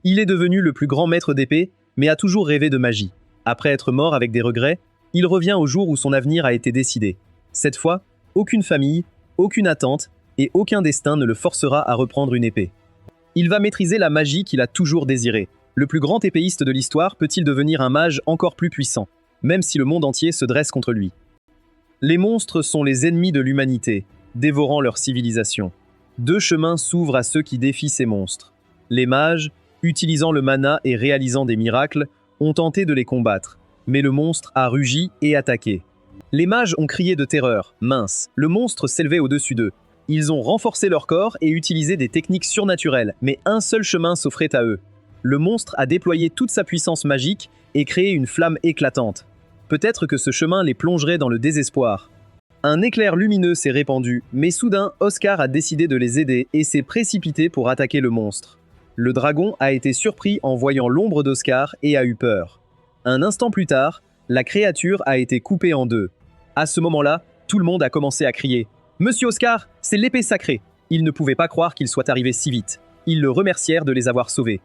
Il est devenu le plus grand maître d'épée, mais a toujours rêvé de magie. Après être mort avec des regrets, il revient au jour où son avenir a été décidé. Cette fois, aucune famille, aucune attente et aucun destin ne le forcera à reprendre une épée. Il va maîtriser la magie qu'il a toujours désirée. Le plus grand épéiste de l'histoire peut-il devenir un mage encore plus puissant, même si le monde entier se dresse contre lui? Les monstres sont les ennemis de l'humanité, dévorant leur civilisation. Deux chemins s'ouvrent à ceux qui défient ces monstres. Les mages, utilisant le mana et réalisant des miracles, ont tenté de les combattre, mais le monstre a rugi et attaqué. Les mages ont crié de terreur, mince, le monstre s'élevait au-dessus d'eux. Ils ont renforcé leur corps et utilisé des techniques surnaturelles, mais un seul chemin s'offrait à eux. Le monstre a déployé toute sa puissance magique et créé une flamme éclatante. Peut-être que ce chemin les plongerait dans le désespoir. Un éclair lumineux s'est répandu, mais soudain, Oscar a décidé de les aider et s'est précipité pour attaquer le monstre. Le dragon a été surpris en voyant l'ombre d'Oscar et a eu peur. Un instant plus tard, la créature a été coupée en deux. À ce moment-là, tout le monde a commencé à crier « Monsieur Oscar, c'est l'épée sacrée !» Ils ne pouvaient pas croire qu'il soit arrivé si vite. Ils le remercièrent de les avoir sauvés.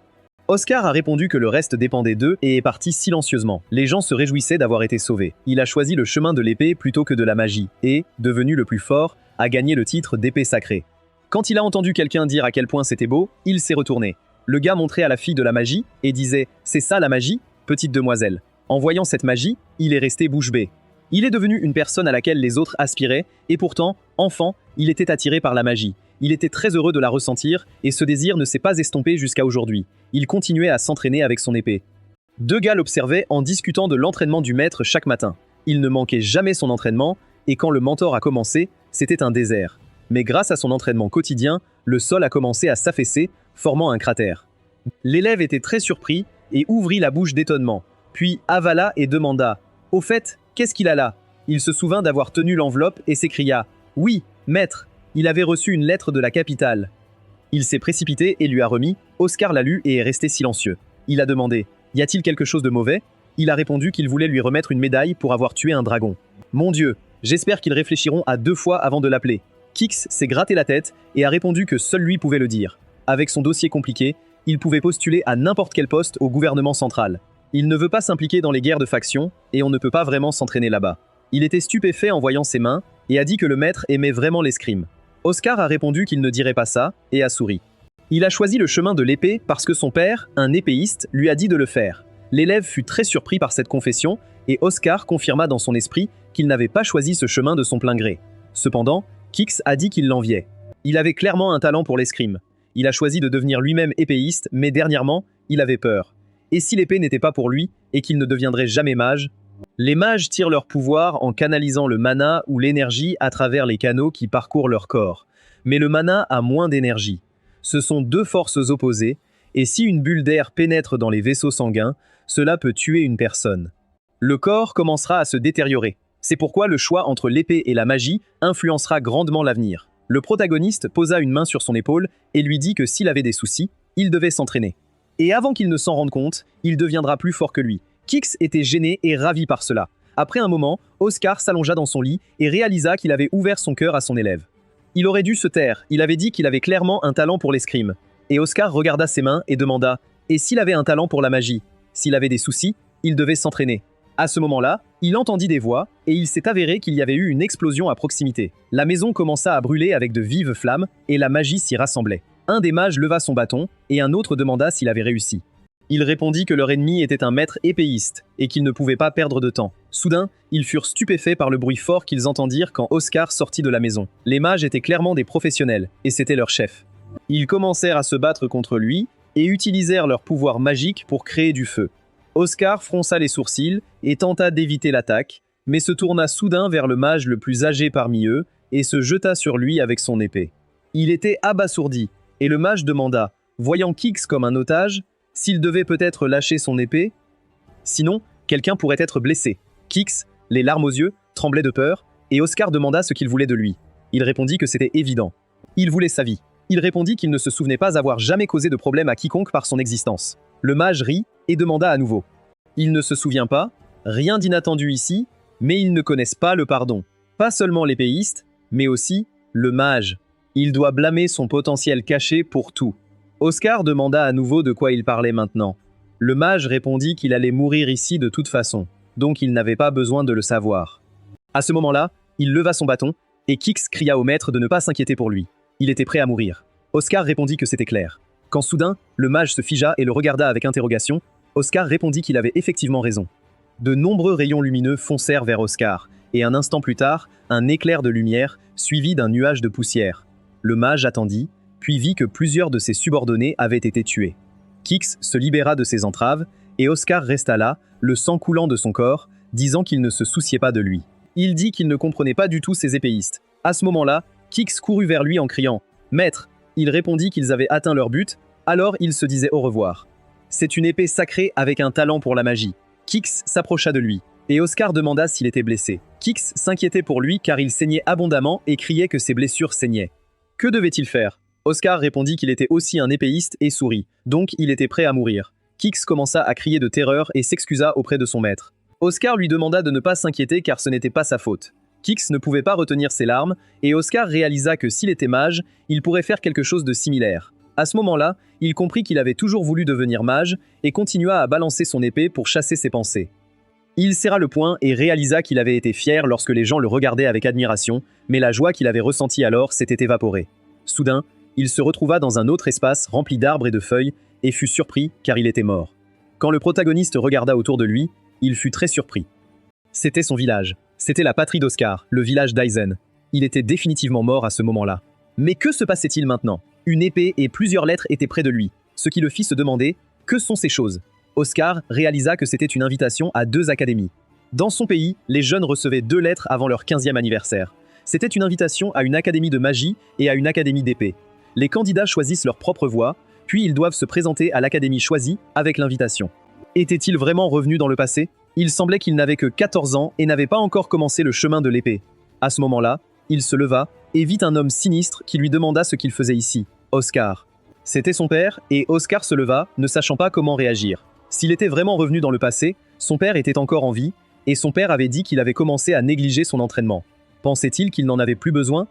Oscar a répondu que le reste dépendait d'eux et est parti silencieusement. Les gens se réjouissaient d'avoir été sauvés. Il a choisi le chemin de l'épée plutôt que de la magie et, devenu le plus fort, a gagné le titre d'épée sacrée. Quand il a entendu quelqu'un dire à quel point c'était beau, il s'est retourné. Le gars montrait à la fille de la magie et disait « C'est ça la magie, petite demoiselle ?» En voyant cette magie, il est resté bouche bée. Il est devenu une personne à laquelle les autres aspiraient et pourtant, enfant, il était attiré par la magie. Il était très heureux de la ressentir et ce désir ne s'est pas estompé jusqu'à aujourd'hui. Il continuait à s'entraîner avec son épée. Deux gars l'observaient en discutant de l'entraînement du maître chaque matin. Il ne manquait jamais son entraînement et quand le mentor a commencé, c'était un désert. Mais grâce à son entraînement quotidien, le sol a commencé à s'affaisser, formant un cratère. L'élève était très surpris et ouvrit la bouche d'étonnement, puis avala et demanda « Au fait, qu'est-ce qu'il a là ?» Il se souvint d'avoir tenu l'enveloppe et s'écria « Oui, maître !» Il avait reçu une lettre de la capitale. Il s'est précipité et lui a remis. Oscar l'a lu et est resté silencieux. Il a demandé « Y a-t-il quelque chose de mauvais ?» Il a répondu qu'il voulait lui remettre une médaille pour avoir tué un dragon. Mon Dieu, j'espère qu'ils réfléchiront à 2 fois avant de l'appeler. Kix s'est gratté la tête et a répondu que seul lui pouvait le dire. Avec son dossier compliqué, il pouvait postuler à n'importe quel poste au gouvernement central. Il ne veut pas s'impliquer dans les guerres de factions et on ne peut pas vraiment s'entraîner là-bas. Il était stupéfait en voyant ses mains et a dit que le maître aimait vraiment l'escrime. Oscar a répondu qu'il ne dirait pas ça et a souri. Il a choisi le chemin de l'épée parce que son père, un épéiste, lui a dit de le faire. L'élève fut très surpris par cette confession et Oscar confirma dans son esprit qu'il n'avait pas choisi ce chemin de son plein gré. Cependant, Kix a dit qu'il l'enviait. Il avait clairement un talent pour l'escrime. Il a choisi de devenir lui-même épéiste, mais dernièrement, il avait peur. Et si l'épée n'était pas pour lui et qu'il ne deviendrait jamais mage? Les mages tirent leur pouvoir en canalisant le mana ou l'énergie à travers les canaux qui parcourent leur corps. Mais le mana a moins d'énergie. Ce sont 2 forces opposées, et si une bulle d'air pénètre dans les vaisseaux sanguins, cela peut tuer une personne. Le corps commencera à se détériorer. C'est pourquoi le choix entre l'épée et la magie influencera grandement l'avenir. Le protagoniste posa une main sur son épaule et lui dit que s'il avait des soucis, il devait s'entraîner. Et avant qu'il ne s'en rende compte, il deviendra plus fort que lui. Kix était gêné et ravi par cela. Après un moment, Oscar s'allongea dans son lit et réalisa qu'il avait ouvert son cœur à son élève. Il aurait dû se taire, il avait dit qu'il avait clairement un talent pour l'escrime. Et Oscar regarda ses mains et demanda « Et s'il avait un talent pour la magie ?» S'il avait des soucis, il devait s'entraîner. À ce moment-là, il entendit des voix et il s'est avéré qu'il y avait eu une explosion à proximité. La maison commença à brûler avec de vives flammes et la magie s'y rassemblait. Un des mages leva son bâton et un autre demanda s'il avait réussi. Il répondit que leur ennemi était un maître épéiste et qu'ils ne pouvaient pas perdre de temps. Soudain, ils furent stupéfaits par le bruit fort qu'ils entendirent quand Oscar sortit de la maison. Les mages étaient clairement des professionnels et c'était leur chef. Ils commencèrent à se battre contre lui et utilisèrent leur pouvoir magique pour créer du feu. Oscar fronça les sourcils et tenta d'éviter l'attaque, mais se tourna soudain vers le mage le plus âgé parmi eux et se jeta sur lui avec son épée. Il était abasourdi et le mage demanda, voyant Kix comme un otage, s'il devait peut-être lâcher son épée. Sinon, quelqu'un pourrait être blessé. Kix, les larmes aux yeux, tremblait de peur, et Oscar demanda ce qu'il voulait de lui. Il répondit que c'était évident. Il voulait sa vie. Il répondit qu'il ne se souvenait pas avoir jamais causé de problème à quiconque par son existence. Le mage rit et demanda à nouveau. Il ne se souvient pas, rien d'inattendu ici, mais ils ne connaissent pas le pardon. Pas seulement l'épéiste, mais aussi le mage. Il doit blâmer son potentiel caché pour tout. Oscar demanda à nouveau de quoi il parlait maintenant. Le mage répondit qu'il allait mourir ici de toute façon, donc il n'avait pas besoin de le savoir. À ce moment-là, il leva son bâton, et Kix cria au maître de ne pas s'inquiéter pour lui. Il était prêt à mourir. Oscar répondit que c'était clair. Quand soudain, le mage se figea et le regarda avec interrogation, Oscar répondit qu'il avait effectivement raison. De nombreux rayons lumineux foncèrent vers Oscar, et un instant plus tard, un éclair de lumière, suivi d'un nuage de poussière. Le mage attendit, puis vit que plusieurs de ses subordonnés avaient été tués. Kix se libéra de ses entraves, et Oscar resta là, le sang coulant de son corps, disant qu'il ne se souciait pas de lui. Il dit qu'il ne comprenait pas du tout ces épéistes. À ce moment-là, Kix courut vers lui en criant « Maître !» Il répondit qu'ils avaient atteint leur but, alors il se disait au revoir. C'est une épée sacrée avec un talent pour la magie. Kix s'approcha de lui, et Oscar demanda s'il était blessé. Kix s'inquiétait pour lui car il saignait abondamment et criait que ses blessures saignaient. Que devait-il faire? Oscar répondit qu'il était aussi un épéiste et sourit, donc il était prêt à mourir. Kix commença à crier de terreur et s'excusa auprès de son maître. Oscar lui demanda de ne pas s'inquiéter car ce n'était pas sa faute. Kix ne pouvait pas retenir ses larmes, et Oscar réalisa que s'il était mage, il pourrait faire quelque chose de similaire. À ce moment-là, il comprit qu'il avait toujours voulu devenir mage, et continua à balancer son épée pour chasser ses pensées. Il serra le poing et réalisa qu'il avait été fier lorsque les gens le regardaient avec admiration, mais la joie qu'il avait ressentie alors s'était évaporée. Soudain, il se retrouva dans un autre espace rempli d'arbres et de feuilles, et fut surpris car il était mort. Quand le protagoniste regarda autour de lui, il fut très surpris. C'était son village. C'était la patrie d'Oscar, le village d'Aizen. Il était définitivement mort à ce moment-là. Mais que se passait-il maintenant? Une épée et plusieurs lettres étaient près de lui, ce qui le fit se demander « Que sont ces choses ?» Oscar réalisa que c'était une invitation à 2 académies. Dans son pays, les jeunes recevaient 2 lettres avant leur 15e anniversaire. C'était une invitation à une académie de magie et à une académie d'épée. Les candidats choisissent leur propre voie, puis ils doivent se présenter à l'académie choisie avec l'invitation. Était-il vraiment revenu dans le passé? Il semblait qu'il n'avait que 14 ans et n'avait pas encore commencé le chemin de l'épée. À ce moment-là, il se leva et vit un homme sinistre qui lui demanda ce qu'il faisait ici. Oscar. C'était son père, et Oscar se leva, ne sachant pas comment réagir. S'il était vraiment revenu dans le passé, son père était encore en vie, et son père avait dit qu'il avait commencé à négliger son entraînement. Pensait-il qu'il n'en avait plus besoin?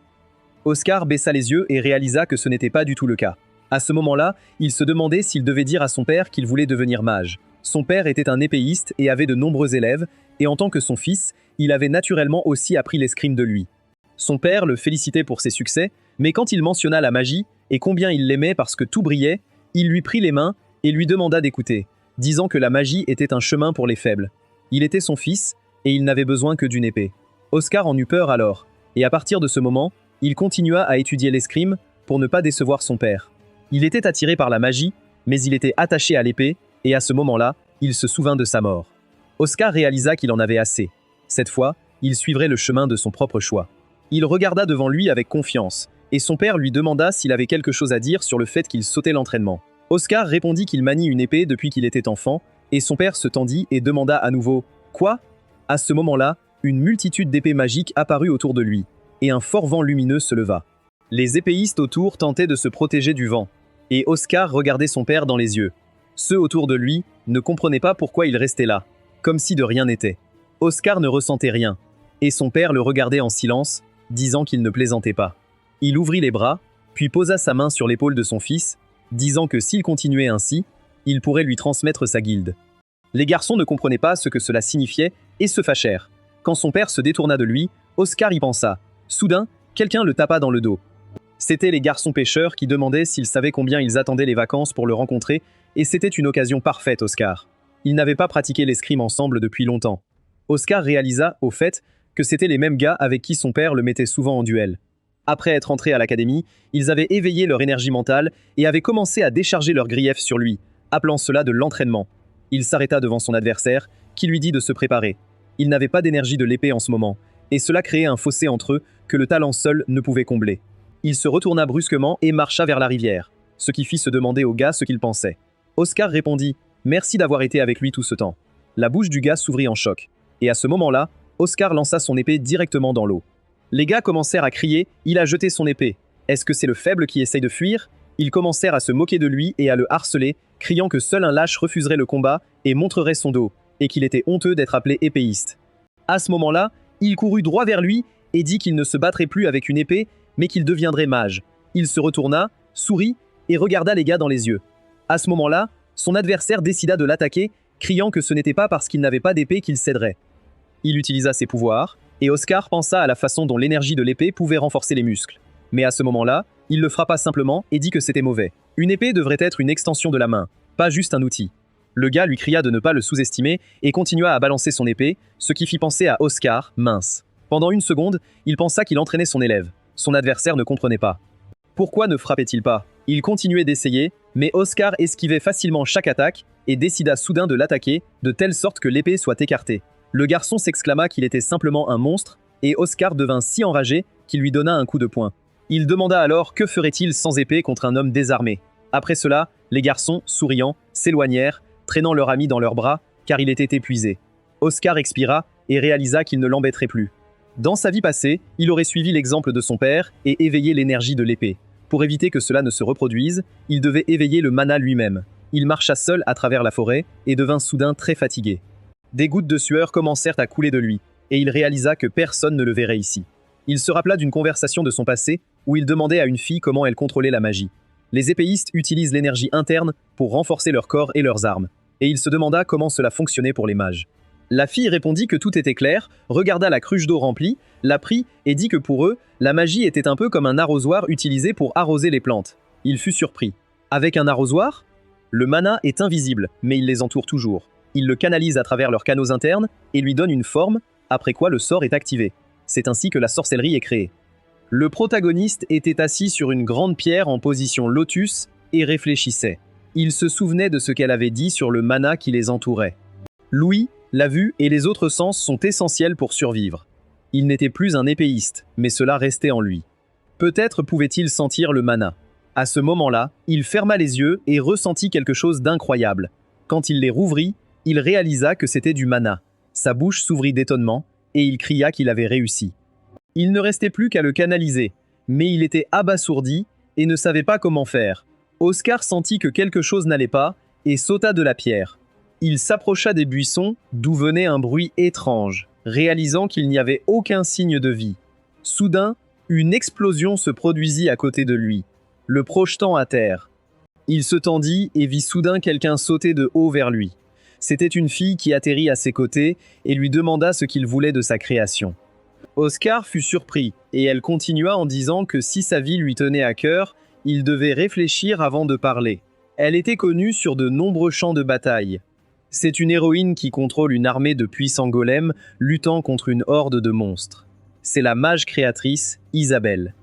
Oscar baissa les yeux et réalisa que ce n'était pas du tout le cas. À ce moment-là, il se demandait s'il devait dire à son père qu'il voulait devenir mage. Son père était un épéiste et avait de nombreux élèves, et en tant que son fils, il avait naturellement aussi appris l'escrime de lui. Son père le félicitait pour ses succès, mais quand il mentionna la magie, et combien il l'aimait parce que tout brillait, il lui prit les mains et lui demanda d'écouter, disant que la magie était un chemin pour les faibles. Il était son fils, et il n'avait besoin que d'une épée. Oscar en eut peur alors, et à partir de ce moment, il continua à étudier l'escrime pour ne pas décevoir son père. Il était attiré par la magie, mais il était attaché à l'épée, et à ce moment-là, il se souvint de sa mort. Oscar réalisa qu'il en avait assez. Cette fois, il suivrait le chemin de son propre choix. Il regarda devant lui avec confiance, et son père lui demanda s'il avait quelque chose à dire sur le fait qu'il sautait l'entraînement. Oscar répondit qu'il manie une épée depuis qu'il était enfant, et son père se tendit et demanda à nouveau « Quoi ?» À ce moment-là, une multitude d'épées magiques apparut autour de lui, et un fort vent lumineux se leva. Les épéistes autour tentaient de se protéger du vent, et Oscar regardait son père dans les yeux. Ceux autour de lui ne comprenaient pas pourquoi il restait là, comme si de rien n'était. Oscar ne ressentait rien, et son père le regardait en silence, disant qu'il ne plaisantait pas. Il ouvrit les bras, puis posa sa main sur l'épaule de son fils, disant que s'il continuait ainsi, il pourrait lui transmettre sa guilde. Les garçons ne comprenaient pas ce que cela signifiait et se fâchèrent. Quand son père se détourna de lui, Oscar y pensa. Soudain, quelqu'un le tapa dans le dos. C'étaient les garçons pêcheurs qui demandaient s'ils savaient combien ils attendaient les vacances pour le rencontrer, et c'était une occasion parfaite, Oscar. Ils n'avaient pas pratiqué l'escrime ensemble depuis longtemps. Oscar réalisa, au fait, que c'étaient les mêmes gars avec qui son père le mettait souvent en duel. Après être entrés à l'académie, ils avaient éveillé leur énergie mentale et avaient commencé à décharger leurs griefs sur lui, appelant cela de l'entraînement. Il s'arrêta devant son adversaire, qui lui dit de se préparer. Il n'avait pas d'énergie de l'épée en ce moment, et cela créait un fossé entre eux que le talent seul ne pouvait combler. Il se retourna brusquement et marcha vers la rivière, ce qui fit se demander au gars ce qu'il pensait. Oscar répondit « Merci d'avoir été avec lui tout ce temps ». La bouche du gars s'ouvrit en choc, et à ce moment-là, Oscar lança son épée directement dans l'eau. Les gars commencèrent à crier « Il a jeté son épée !» Est-ce que c'est le faible qui essaye de fuir? Ils commencèrent à se moquer de lui et à le harceler, criant que seul un lâche refuserait le combat et montrerait son dos, et qu'il était honteux d'être appelé épéiste. À ce moment-là, il courut droit vers lui et dit qu'il ne se battrait plus avec une épée, mais qu'il deviendrait mage. Il se retourna, sourit et regarda les gars dans les yeux. À ce moment-là, son adversaire décida de l'attaquer, criant que ce n'était pas parce qu'il n'avait pas d'épée qu'il céderait. Il utilisa ses pouvoirs, et Oscar pensa à la façon dont l'énergie de l'épée pouvait renforcer les muscles. Mais à ce moment-là, il le frappa simplement et dit que c'était mauvais. Une épée devrait être une extension de la main, pas juste un outil. Le gars lui cria de ne pas le sous-estimer et continua à balancer son épée, ce qui fit penser à Oscar, mince. Pendant une seconde, il pensa qu'il entraînait son élève. Son adversaire ne comprenait pas. Pourquoi ne frappait-il pas? Il continuait d'essayer, mais Oscar esquivait facilement chaque attaque et décida soudain de l'attaquer, de telle sorte que l'épée soit écartée. Le garçon s'exclama qu'il était simplement un monstre, et Oscar devint si enragé qu'il lui donna un coup de poing. Il demanda alors que ferait-il sans épée contre un homme désarmé. Après cela, les garçons, souriant, s'éloignèrent, traînant leur ami dans leurs bras, car il était épuisé. Oscar expira et réalisa qu'il ne l'embêterait plus. Dans sa vie passée, il aurait suivi l'exemple de son père et éveillé l'énergie de l'épée. Pour éviter que cela ne se reproduise, il devait éveiller le mana lui-même. Il marcha seul à travers la forêt et devint soudain très fatigué. Des gouttes de sueur commencèrent à couler de lui, et il réalisa que personne ne le verrait ici. Il se rappela d'une conversation de son passé où il demandait à une fille comment elle contrôlait la magie. Les épéistes utilisent l'énergie interne pour renforcer leur corps et leurs armes, et il se demanda comment cela fonctionnait pour les mages. La fille répondit que tout était clair, regarda la cruche d'eau remplie, la prit et dit que pour eux, la magie était un peu comme un arrosoir utilisé pour arroser les plantes. Il fut surpris. Avec un arrosoir? Le mana est invisible, mais il les entoure toujours. Il le canalise à travers leurs canaux internes et lui donne une forme, après quoi le sort est activé. C'est ainsi que la sorcellerie est créée. Le protagoniste était assis sur une grande pierre en position lotus et réfléchissait. Il se souvenait de ce qu'elle avait dit sur le mana qui les entourait. L'ouïe, la vue et les autres sens sont essentiels pour survivre. Il n'était plus un épéiste, mais cela restait en lui. Peut-être pouvait-il sentir le mana. À ce moment-là, il ferma les yeux et ressentit quelque chose d'incroyable. Quand il les rouvrit, il réalisa que c'était du mana. Sa bouche s'ouvrit d'étonnement, et il cria qu'il avait réussi. Il ne restait plus qu'à le canaliser, mais il était abasourdi et ne savait pas comment faire. Oscar sentit que quelque chose n'allait pas, et sauta de la pierre. Il s'approcha des buissons, d'où venait un bruit étrange, réalisant qu'il n'y avait aucun signe de vie. Soudain, une explosion se produisit à côté de lui, le projetant à terre. Il se tendit et vit soudain quelqu'un sauter de haut vers lui. C'était une fille qui atterrit à ses côtés et lui demanda ce qu'il voulait de sa création. Oscar fut surpris, et elle continua en disant que si sa vie lui tenait à cœur, il devait réfléchir avant de parler. Elle était connue sur de nombreux champs de bataille. C'est une héroïne qui contrôle une armée de puissants golems luttant contre une horde de monstres. C'est la mage créatrice, Isabelle.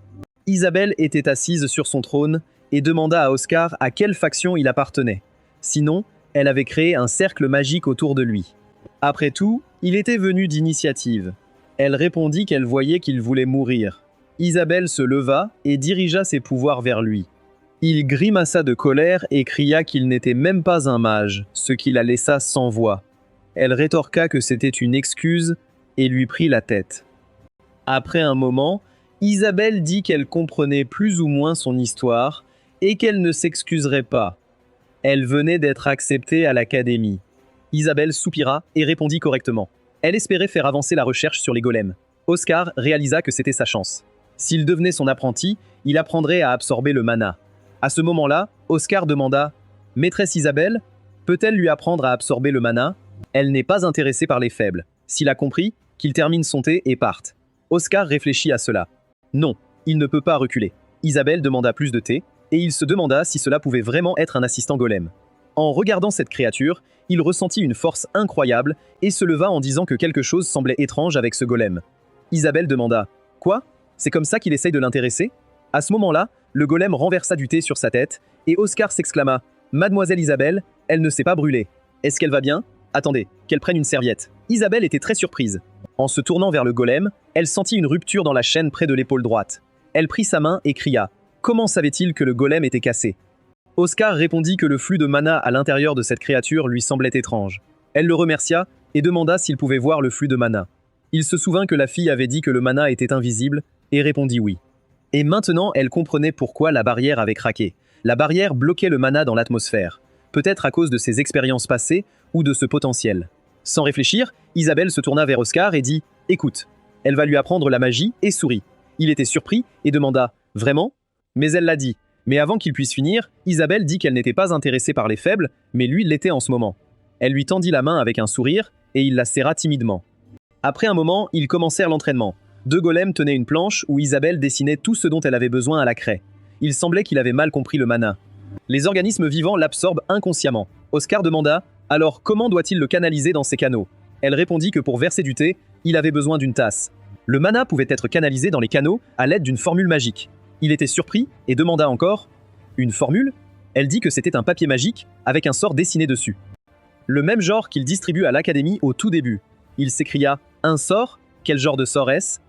Isabelle était assise sur son trône et demanda à Oscar à quelle faction il appartenait. Sinon, elle avait créé un cercle magique autour de lui. Après tout, il était venu d'initiative. Elle répondit qu'elle voyait qu'il voulait mourir. Isabelle se leva et dirigea ses pouvoirs vers lui. Il grimaça de colère et cria qu'il n'était même pas un mage, ce qui la laissa sans voix. Elle rétorqua que c'était une excuse et lui prit la tête. Après un moment, Isabelle dit qu'elle comprenait plus ou moins son histoire et qu'elle ne s'excuserait pas. Elle venait d'être acceptée à l'académie. Isabelle soupira et répondit correctement. Elle espérait faire avancer la recherche sur les golems. Oscar réalisa que c'était sa chance. S'il devenait son apprenti, il apprendrait à absorber le mana. À ce moment-là, Oscar demanda « Maîtresse Isabelle, peut-elle lui apprendre à absorber le mana? Elle n'est pas intéressée par les faibles. S'il a compris, qu'il termine son thé et parte. » Oscar réfléchit à cela. Non, il ne peut pas reculer. Isabelle demanda plus de thé, et il se demanda si cela pouvait vraiment être un assistant golem. En regardant cette créature, il ressentit une force incroyable et se leva en disant que quelque chose semblait étrange avec ce golem. Isabelle demanda « Quoi? C'est comme ça qu'il essaye de l'intéresser ?» À ce moment-là, le golem renversa du thé sur sa tête et Oscar s'exclama « Mademoiselle Isabelle, elle ne s'est pas brûlée. Est-ce qu'elle va bien? Attendez, qu'elle prenne une serviette. » Isabelle était très surprise. En se tournant vers le golem, elle sentit une rupture dans la chaîne près de l'épaule droite. Elle prit sa main et cria « Comment savait-il que le golem était cassé ?» Oscar répondit que le flux de mana à l'intérieur de cette créature lui semblait étrange. Elle le remercia et demanda s'il pouvait voir le flux de mana. Il se souvint que la fille avait dit que le mana était invisible et répondit oui. Et maintenant, elle comprenait pourquoi la barrière avait craqué. La barrière bloquait le mana dans l'atmosphère, peut-être à cause de ses expériences passées ou de ce potentiel. Sans réfléchir, Isabelle se tourna vers Oscar et dit « Écoute, elle va lui apprendre la magie » et sourit. Il était surpris et demanda « Vraiment ?» Mais elle l'a dit. Mais avant qu'il puisse finir, Isabelle dit qu'elle n'était pas intéressée par les faibles, mais lui l'était en ce moment. Elle lui tendit la main avec un sourire, et il la serra timidement. Après un moment, ils commencèrent l'entraînement. 2 golems tenaient une planche où Isabelle dessinait tout ce dont elle avait besoin à la craie. Il semblait qu'il avait mal compris le mana. Les organismes vivants l'absorbent inconsciemment. Oscar demanda « Alors comment doit-il le canaliser dans ses canaux ?» Elle répondit que pour verser du thé, il avait besoin d'une tasse. Le mana pouvait être canalisé dans les canaux à l'aide d'une formule magique. Il était surpris et demanda encore « Une formule ?» Elle dit que c'était un papier magique avec un sort dessiné dessus. Le même genre qu'il distribue à l'académie au tout début. Il s'écria « Un sort ? Quel genre de sort est-ce »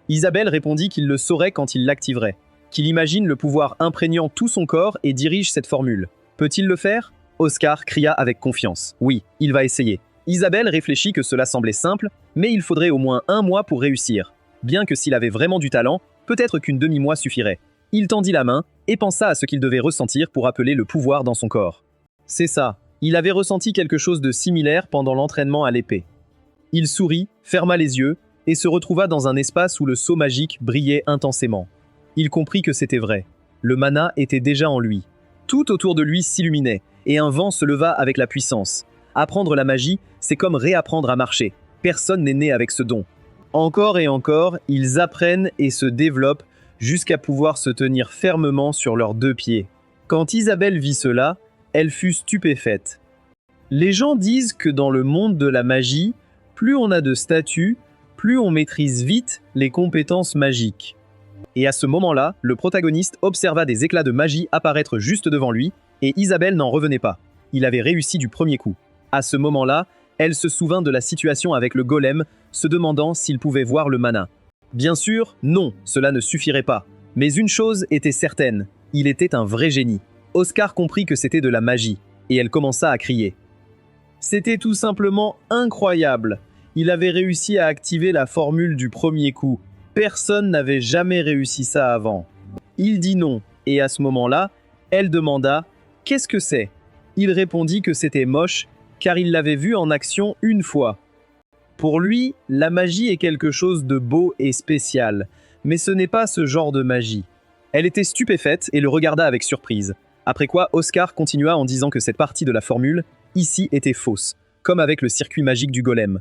Isabelle répondit qu'il le saurait quand il l'activerait, qu'il imagine le pouvoir imprégnant tout son corps et dirige cette formule. Peut-il le faire ? Oscar cria avec confiance. Oui, il va essayer. Isabelle réfléchit que cela semblait simple, mais il faudrait au moins 1 mois pour réussir. Bien que s'il avait vraiment du talent, peut-être qu'une demi-mois suffirait. Il tendit la main et pensa à ce qu'il devait ressentir pour appeler le pouvoir dans son corps. C'est ça, il avait ressenti quelque chose de similaire pendant l'entraînement à l'épée. Il sourit, ferma les yeux et se retrouva dans un espace où le sceau magique brillait intensément. Il comprit que c'était vrai. Le mana était déjà en lui. Tout autour de lui s'illuminait et un vent se leva avec la puissance. Apprendre la magie, c'est comme réapprendre à marcher. Personne n'est né avec ce don. Encore et encore, ils apprennent et se développent jusqu'à pouvoir se tenir fermement sur leurs 2 pieds. Quand Isabelle vit cela, elle fut stupéfaite. Les gens disent que dans le monde de la magie, plus on a de statut, plus on maîtrise vite les compétences magiques. Et à ce moment-là, le protagoniste observa des éclats de magie apparaître juste devant lui, et Isabelle n'en revenait pas. Il avait réussi du premier coup. À ce moment-là, elle se souvint de la situation avec le golem, se demandant s'il pouvait voir le mana. Bien sûr, non, cela ne suffirait pas. Mais une chose était certaine, il était un vrai génie. Oscar comprit que c'était de la magie, et elle commença à crier. C'était tout simplement incroyable. Il avait réussi à activer la formule du premier coup. Personne n'avait jamais réussi ça avant. Il dit non, et à ce moment-là, elle demanda « Qu'est-ce que c'est ?» Il répondit que c'était moche, car il l'avait vu en action une fois. Pour lui, la magie est quelque chose de beau et spécial, mais ce n'est pas ce genre de magie. Elle était stupéfaite et le regarda avec surprise. Après quoi, Oscar continua en disant que cette partie de la formule, ici, était fausse, comme avec le circuit magique du golem.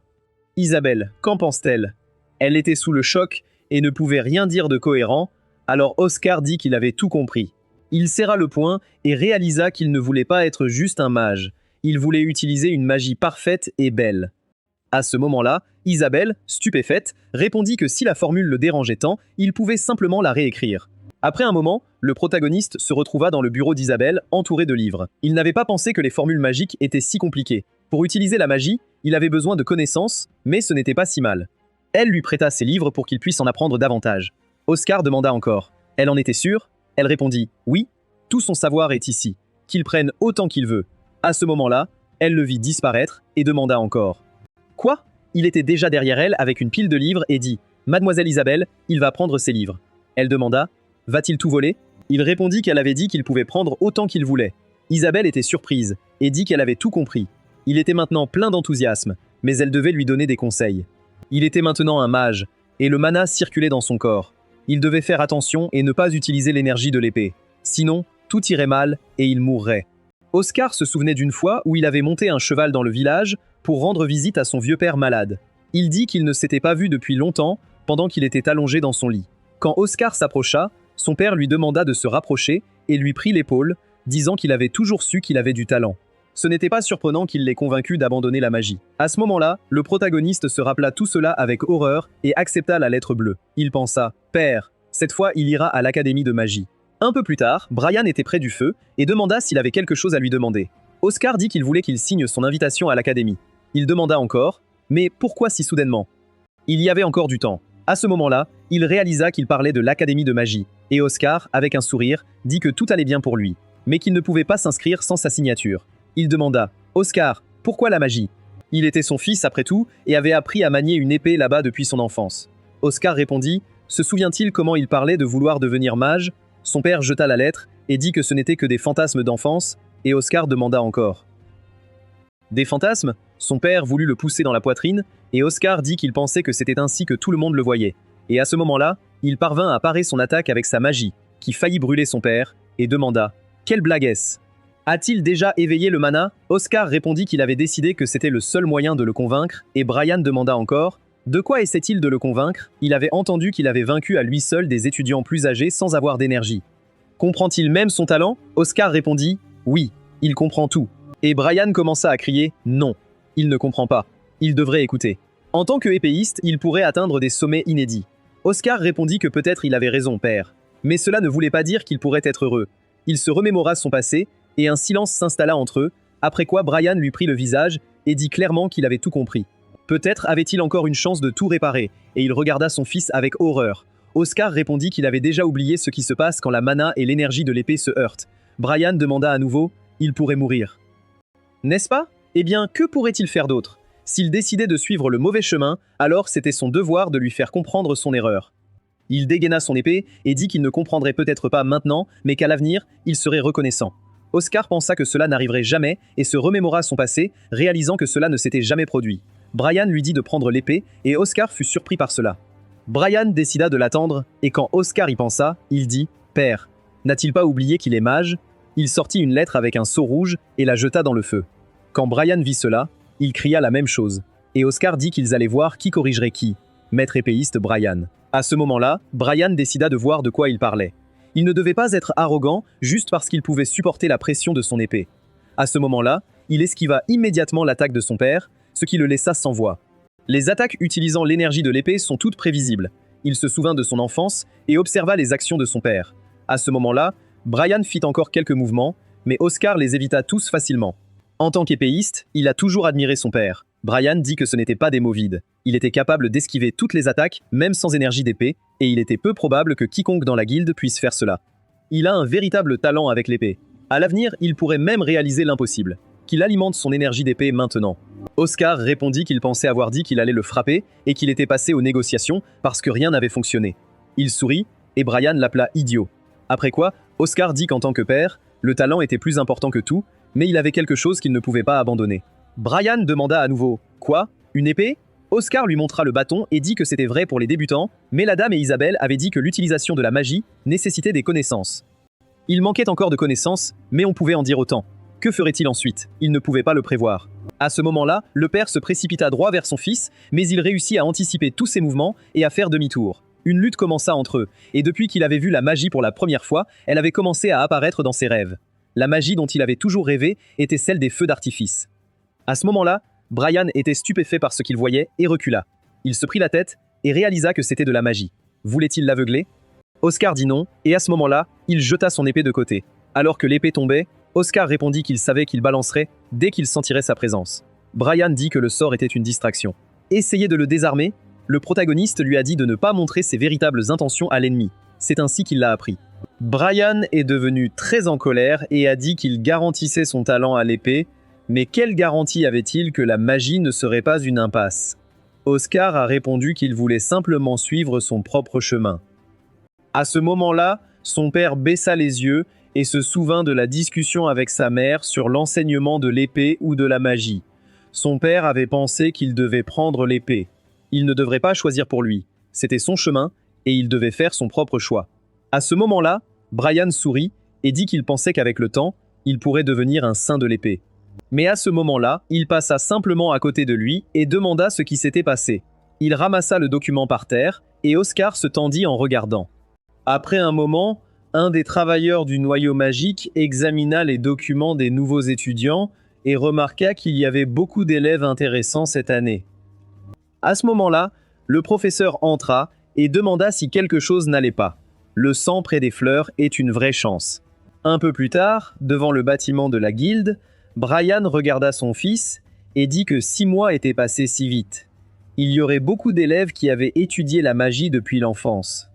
Isabelle, qu'en pense-t-elle ? Elle était sous le choc et ne pouvait rien dire de cohérent, alors Oscar dit qu'il avait tout compris. Il serra le poing et réalisa qu'il ne voulait pas être juste un mage. Il voulait utiliser une magie parfaite et belle. À ce moment-là, Isabelle, stupéfaite, répondit que si la formule le dérangeait tant, il pouvait simplement la réécrire. Après un moment, le protagoniste se retrouva dans le bureau d'Isabelle, entouré de livres. Il n'avait pas pensé que les formules magiques étaient si compliquées. Pour utiliser la magie, il avait besoin de connaissances, mais ce n'était pas si mal. Elle lui prêta ses livres pour qu'il puisse en apprendre davantage. Oscar demanda encore. Elle en était sûre ? Elle répondit « Oui, tout son savoir est ici. Qu'il prenne autant qu'il veut. » À ce moment-là, elle le vit disparaître et demanda encore. « Quoi ?» Il était déjà derrière elle avec une pile de livres et dit « Mademoiselle Isabelle, il va prendre ses livres. » Elle demanda « Va-t-il tout voler ?» Il répondit qu'elle avait dit qu'il pouvait prendre autant qu'il voulait. Isabelle était surprise et dit qu'elle avait tout compris. Il était maintenant plein d'enthousiasme, mais elle devait lui donner des conseils. Il était maintenant un mage, et le mana circulait dans son corps. Il devait faire attention et ne pas utiliser l'énergie de l'épée. Sinon, tout irait mal et il mourrait. Oscar se souvenait d'une fois où il avait monté un cheval dans le village pour rendre visite à son vieux père malade. Il dit qu'il ne s'était pas vu depuis longtemps pendant qu'il était allongé dans son lit. Quand Oscar s'approcha, son père lui demanda de se rapprocher et lui prit l'épaule, disant qu'il avait toujours su qu'il avait du talent. Ce n'était pas surprenant qu'il l'ait convaincu d'abandonner la magie. À ce moment-là, le protagoniste se rappela tout cela avec horreur et accepta la lettre bleue. Il pensa « Père, cette fois il ira à l'académie de magie. » Un peu plus tard, Brian était près du feu et demanda s'il avait quelque chose à lui demander. Oscar dit qu'il voulait qu'il signe son invitation à l'académie. Il demanda encore « Mais pourquoi si soudainement ?» Il y avait encore du temps. À ce moment-là, il réalisa qu'il parlait de l'académie de magie, et Oscar, avec un sourire, dit que tout allait bien pour lui, mais qu'il ne pouvait pas s'inscrire sans sa signature. Il demanda « Oscar, pourquoi la magie ?» Il était son fils après tout et avait appris à manier une épée là-bas depuis son enfance. Oscar répondit « Se souvient-il comment il parlait de vouloir devenir mage ?» Son père jeta la lettre et dit que ce n'était que des fantasmes d'enfance, et Oscar demanda encore. Des fantasmes ? Son père voulut le pousser dans la poitrine, et Oscar dit qu'il pensait que c'était ainsi que tout le monde le voyait. Et à ce moment-là, il parvint à parer son attaque avec sa magie, qui faillit brûler son père, et demanda « Quelle blague est-ce » A-t-il déjà éveillé le mana? Oscar répondit qu'il avait décidé que c'était le seul moyen de le convaincre, et Brian demanda encore « De quoi essaie-t-il de le convaincre » Il avait entendu qu'il avait vaincu à lui seul des étudiants plus âgés sans avoir d'énergie. Comprend-il même son talent? Oscar répondit « Oui, il comprend tout ». Et Brian commença à crier « Non, il ne comprend pas, il devrait écouter ». En tant que épéiste, il pourrait atteindre des sommets inédits. Oscar répondit que peut-être il avait raison, père. Mais cela ne voulait pas dire qu'il pourrait être heureux. Il se remémora son passé, et un silence s'installa entre eux, après quoi Brian lui prit le visage et dit clairement qu'il avait tout compris. Peut-être avait-il encore une chance de tout réparer, et il regarda son fils avec horreur. Oscar répondit qu'il avait déjà oublié ce qui se passe quand la mana et l'énergie de l'épée se heurtent. Brian demanda à nouveau « Il pourrait mourir. » N'est-ce pas? Eh bien, que pourrait-il faire d'autre? S'il décidait de suivre le mauvais chemin, alors c'était son devoir de lui faire comprendre son erreur. Il dégaina son épée et dit qu'il ne comprendrait peut-être pas maintenant, mais qu'à l'avenir, il serait reconnaissant. Oscar pensa que cela n'arriverait jamais et se remémora son passé, réalisant que cela ne s'était jamais produit. Brian lui dit de prendre l'épée et Oscar fut surpris par cela. Brian décida de l'attendre et quand Oscar y pensa, il dit « Père, n'a-t-il pas oublié qu'il est mage ?» Il sortit une lettre avec un sceau rouge et la jeta dans le feu. Quand Brian vit cela, il cria la même chose. Et Oscar dit qu'ils allaient voir qui corrigerait qui. Maître épéiste Brian. À ce moment-là, Brian décida de voir de quoi il parlait. Il ne devait pas être arrogant juste parce qu'il pouvait supporter la pression de son épée. À ce moment-là, il esquiva immédiatement l'attaque de son père, ce qui le laissa sans voix. Les attaques utilisant l'énergie de l'épée sont toutes prévisibles. Il se souvint de son enfance et observa les actions de son père. À ce moment-là, Brian fit encore quelques mouvements, mais Oscar les évita tous facilement. En tant qu'épéiste, il a toujours admiré son père. Brian dit que ce n'était pas des mots vides. Il était capable d'esquiver toutes les attaques, même sans énergie d'épée, et il était peu probable que quiconque dans la guilde puisse faire cela. Il a un véritable talent avec l'épée. À l'avenir, il pourrait même réaliser l'impossible. Qu'il alimente son énergie d'épée maintenant. Oscar répondit qu'il pensait avoir dit qu'il allait le frapper et qu'il était passé aux négociations parce que rien n'avait fonctionné. Il sourit et Brian l'appela idiot. Après quoi, Oscar dit qu'en tant que père, le talent était plus important que tout, mais il avait quelque chose qu'il ne pouvait pas abandonner. Brian demanda à nouveau « Quoi? Une épée ?» Oscar lui montra le bâton et dit que c'était vrai pour les débutants, mais la dame et Isabelle avaient dit que l'utilisation de la magie nécessitait des connaissances. Il manquait encore de connaissances, mais on pouvait en dire autant. Que ferait-il ensuite? Il ne pouvait pas le prévoir. À ce moment-là, le père se précipita droit vers son fils, mais il réussit à anticiper tous ses mouvements et à faire demi-tour. Une lutte commença entre eux, et depuis qu'il avait vu la magie pour la première fois, elle avait commencé à apparaître dans ses rêves. La magie dont il avait toujours rêvé était celle des feux d'artifice. À ce moment-là, Brian était stupéfait par ce qu'il voyait et recula. Il se prit la tête et réalisa que c'était de la magie. Voulait-il l'aveugler? Oscar dit non, et à ce moment-là, il jeta son épée de côté. Alors que l'épée tombait, Oscar répondit qu'il savait qu'il balancerait dès qu'il sentirait sa présence. Brian dit que le sort était une distraction. Essayez de le désarmer, le protagoniste lui a dit de ne pas montrer ses véritables intentions à l'ennemi. C'est ainsi qu'il l'a appris. Brian est devenu très en colère et a dit qu'il garantissait son talent à l'épée, mais quelle garantie avait-il que la magie ne serait pas une impasse? Oscar a répondu qu'il voulait simplement suivre son propre chemin. À ce moment-là, son père baissa les yeux et se souvint de la discussion avec sa mère sur l'enseignement de l'épée ou de la magie. Son père avait pensé qu'il devait prendre l'épée. Il ne devrait pas choisir pour lui. C'était son chemin et il devait faire son propre choix. À ce moment-là, Brian sourit et dit qu'il pensait qu'avec le temps, il pourrait devenir un saint de l'épée. Mais à ce moment-là, il passa simplement à côté de lui et demanda ce qui s'était passé. Il ramassa le document par terre et Oscar se tendit en regardant. Après un moment, un des travailleurs du noyau magique examina les documents des nouveaux étudiants et remarqua qu'il y avait beaucoup d'élèves intéressants cette année. À ce moment-là, le professeur entra et demanda si quelque chose n'allait pas. Le sang près des fleurs est une vraie chance. Un peu plus tard, devant le bâtiment de la guilde, Brian regarda son fils et dit que 6 mois étaient passés si vite. Il y aurait beaucoup d'élèves qui avaient étudié la magie depuis l'enfance.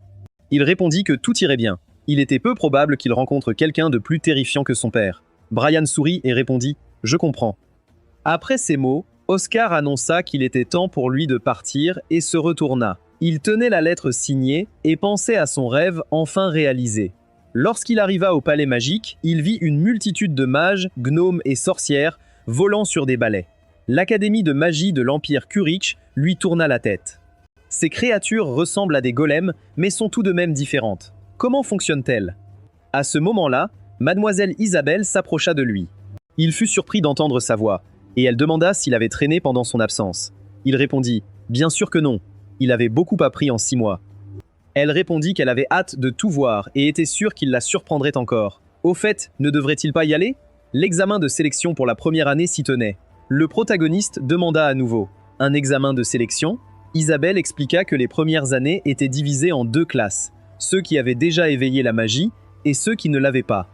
Il répondit que tout irait bien. Il était peu probable qu'il rencontre quelqu'un de plus terrifiant que son père. Brian sourit et répondit « Je comprends ». Après ces mots, Oscar annonça qu'il était temps pour lui de partir et se retourna. Il tenait la lettre signée et pensait à son rêve enfin réalisé. Lorsqu'il arriva au palais magique, il vit une multitude de mages, gnomes et sorcières volant sur des balais. L'académie de magie de l'Empire Curich lui tourna la tête. Ces créatures ressemblent à des golems, mais sont tout de même différentes. Comment fonctionnent-elles? À ce moment-là, mademoiselle Isabelle s'approcha de lui. Il fut surpris d'entendre sa voix, et elle demanda s'il avait traîné pendant son absence. Il répondit « Bien sûr que non, il avait beaucoup appris en 6 mois ». Elle répondit qu'elle avait hâte de tout voir et était sûre qu'il la surprendrait encore. Au fait, ne devrait-il pas y aller? L'examen de sélection pour la première année s'y tenait. Le protagoniste demanda à nouveau « Un examen de sélection ?» Isabelle expliqua que les premières années étaient divisées en 2 classes, ceux qui avaient déjà éveillé la magie et ceux qui ne l'avaient pas.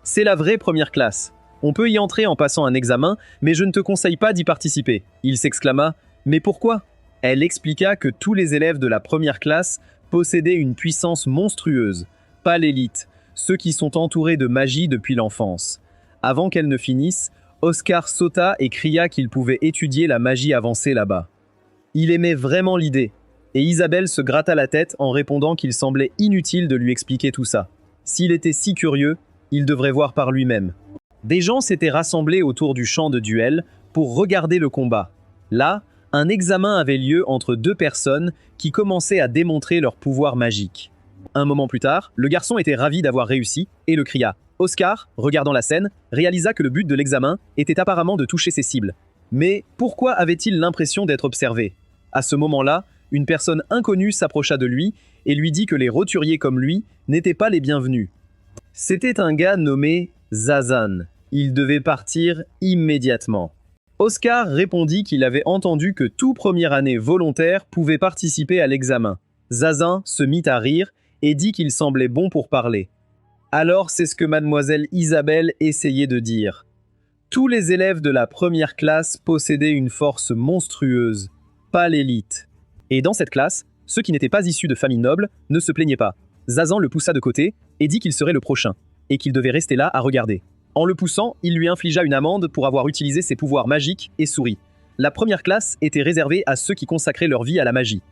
C'est la vraie première classe. On peut y entrer en passant un examen, mais je ne te conseille pas d'y participer. Il s'exclama « Mais pourquoi ?» Elle expliqua que tous les élèves de la première classe possédaient une puissance monstrueuse, pas l'élite, ceux qui sont entourés de magie depuis l'enfance. Avant qu'elle ne finisse, Oscar sauta et cria qu'il pouvait étudier la magie avancée là-bas. Il aimait vraiment l'idée, et Isabelle se gratta la tête en répondant qu'il semblait inutile de lui expliquer tout ça. S'il était si curieux, il devrait voir par lui-même. Des gens s'étaient rassemblés autour du champ de duel pour regarder le combat. Là, un examen avait lieu entre 2 personnes qui commençaient à démontrer leur pouvoir magique. Un moment plus tard, le garçon était ravi d'avoir réussi et le cria. Oscar, regardant la scène, réalisa que le but de l'examen était apparemment de toucher ses cibles. Mais pourquoi avait-il l'impression d'être observé? À ce moment-là, une personne inconnue s'approcha de lui et lui dit que les roturiers comme lui n'étaient pas les bienvenus. C'était un gars nommé Zazan. Il devait partir immédiatement. Oscar répondit qu'il avait entendu que tout première année volontaire pouvait participer à l'examen. Zazan se mit à rire et dit qu'il semblait bon pour parler. Alors c'est ce que mademoiselle Isabelle essayait de dire. Tous les élèves de la première classe possédaient une force monstrueuse, pas l'élite. Et dans cette classe, ceux qui n'étaient pas issus de familles nobles ne se plaignaient pas. Zazan le poussa de côté et dit qu'il serait le prochain, et qu'il devait rester là à regarder. En le poussant, il lui infligea une amende pour avoir utilisé ses pouvoirs magiques et sourit. La première classe était réservée à ceux qui consacraient leur vie à la magie.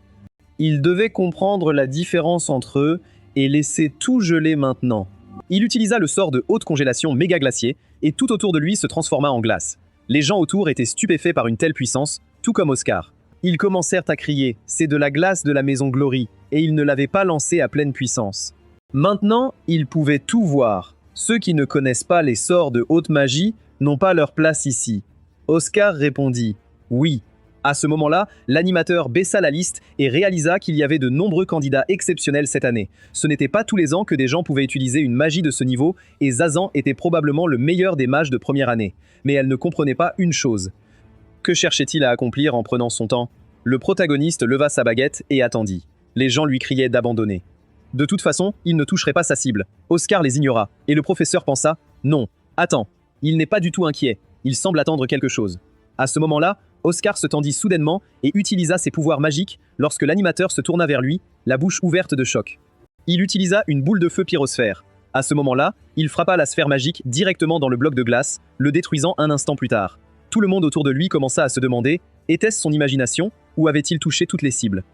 Il devait comprendre la différence entre eux et laisser tout geler maintenant. Il utilisa le sort de haute congélation méga glacier et tout autour de lui se transforma en glace. Les gens autour étaient stupéfaits par une telle puissance, tout comme Oscar. Ils commencèrent à crier « C'est de la glace de la maison Glory » et ils ne l'avaient pas lancée à pleine puissance. Maintenant, ils pouvaient tout voir. Ceux qui ne connaissent pas les sorts de haute magie n'ont pas leur place ici. Oscar répondit « Oui ». À ce moment-là, l'animateur baissa la liste et réalisa qu'il y avait de nombreux candidats exceptionnels cette année. Ce n'était pas tous les ans que des gens pouvaient utiliser une magie de ce niveau et Zazan était probablement le meilleur des mages de première année. Mais elle ne comprenait pas une chose. Que cherchait-il à accomplir en prenant son temps? Le protagoniste leva sa baguette et attendit. Les gens lui criaient d'abandonner. De toute façon, il ne toucherait pas sa cible. Oscar les ignora, et le professeur pensa « Non, attends, il n'est pas du tout inquiet, il semble attendre quelque chose. » À ce moment-là, Oscar se tendit soudainement et utilisa ses pouvoirs magiques lorsque l'animateur se tourna vers lui, la bouche ouverte de choc. Il utilisa une boule de feu pyrosphère. À ce moment-là, il frappa la sphère magique directement dans le bloc de glace, le détruisant un instant plus tard. Tout le monde autour de lui commença à se demander « Était-ce son imagination ou avait-il touché toutes les cibles ?»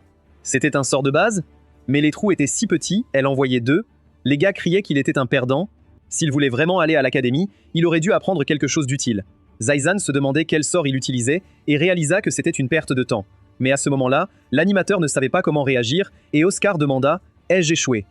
C'était un sort de base? Mais les trous étaient si petits, elle en voyait 2. Les gars criaient qu'il était un perdant. S'il voulait vraiment aller à l'académie, il aurait dû apprendre quelque chose d'utile. Zaizan se demandait quel sort il utilisait et réalisa que c'était une perte de temps. Mais à ce moment-là, l'animateur ne savait pas comment réagir et Oscar demanda « Ai-je échoué ?»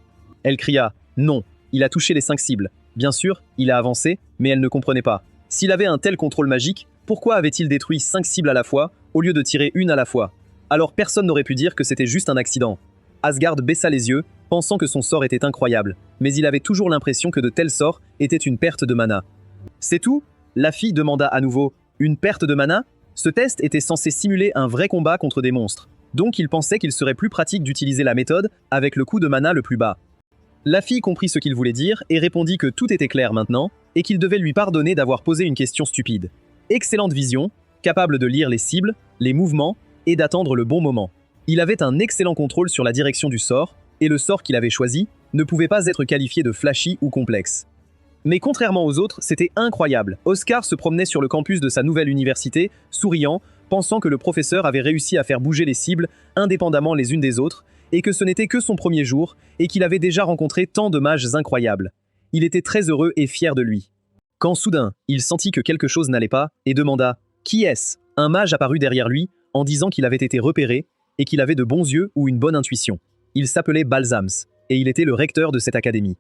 Elle cria « Non, il a touché les 5 cibles. Bien sûr, il a avancé, mais elle ne comprenait pas. S'il avait un tel contrôle magique, pourquoi avait-il détruit 5 cibles à la fois au lieu de tirer une à la fois? Alors personne n'aurait pu dire que c'était juste un accident. Asgard baissa les yeux, pensant que son sort était incroyable, mais il avait toujours l'impression que de tels sorts étaient une perte de mana. « C'est tout ?» La fille demanda à nouveau. « Une perte de mana ?» Ce test était censé simuler un vrai combat contre des monstres, donc il pensait qu'il serait plus pratique d'utiliser la méthode avec le coût de mana le plus bas. La fille comprit ce qu'il voulait dire et répondit que tout était clair maintenant et qu'il devait lui pardonner d'avoir posé une question stupide. Excellente vision, capable de lire les cibles, les mouvements et d'attendre le bon moment. Il avait un excellent contrôle sur la direction du sort, et le sort qu'il avait choisi ne pouvait pas être qualifié de flashy ou complexe. Mais contrairement aux autres, c'était incroyable. Oscar se promenait sur le campus de sa nouvelle université, souriant, pensant que le professeur avait réussi à faire bouger les cibles indépendamment les unes des autres, et que ce n'était que son premier jour, et qu'il avait déjà rencontré tant de mages incroyables. Il était très heureux et fier de lui. Quand soudain, il sentit que quelque chose n'allait pas, et demanda « Qui est-ce » Un mage apparut derrière lui, en disant qu'il avait été repéré, et qu'il avait de bons yeux ou une bonne intuition. Il s'appelait Balsams, et il était le recteur de cette académie.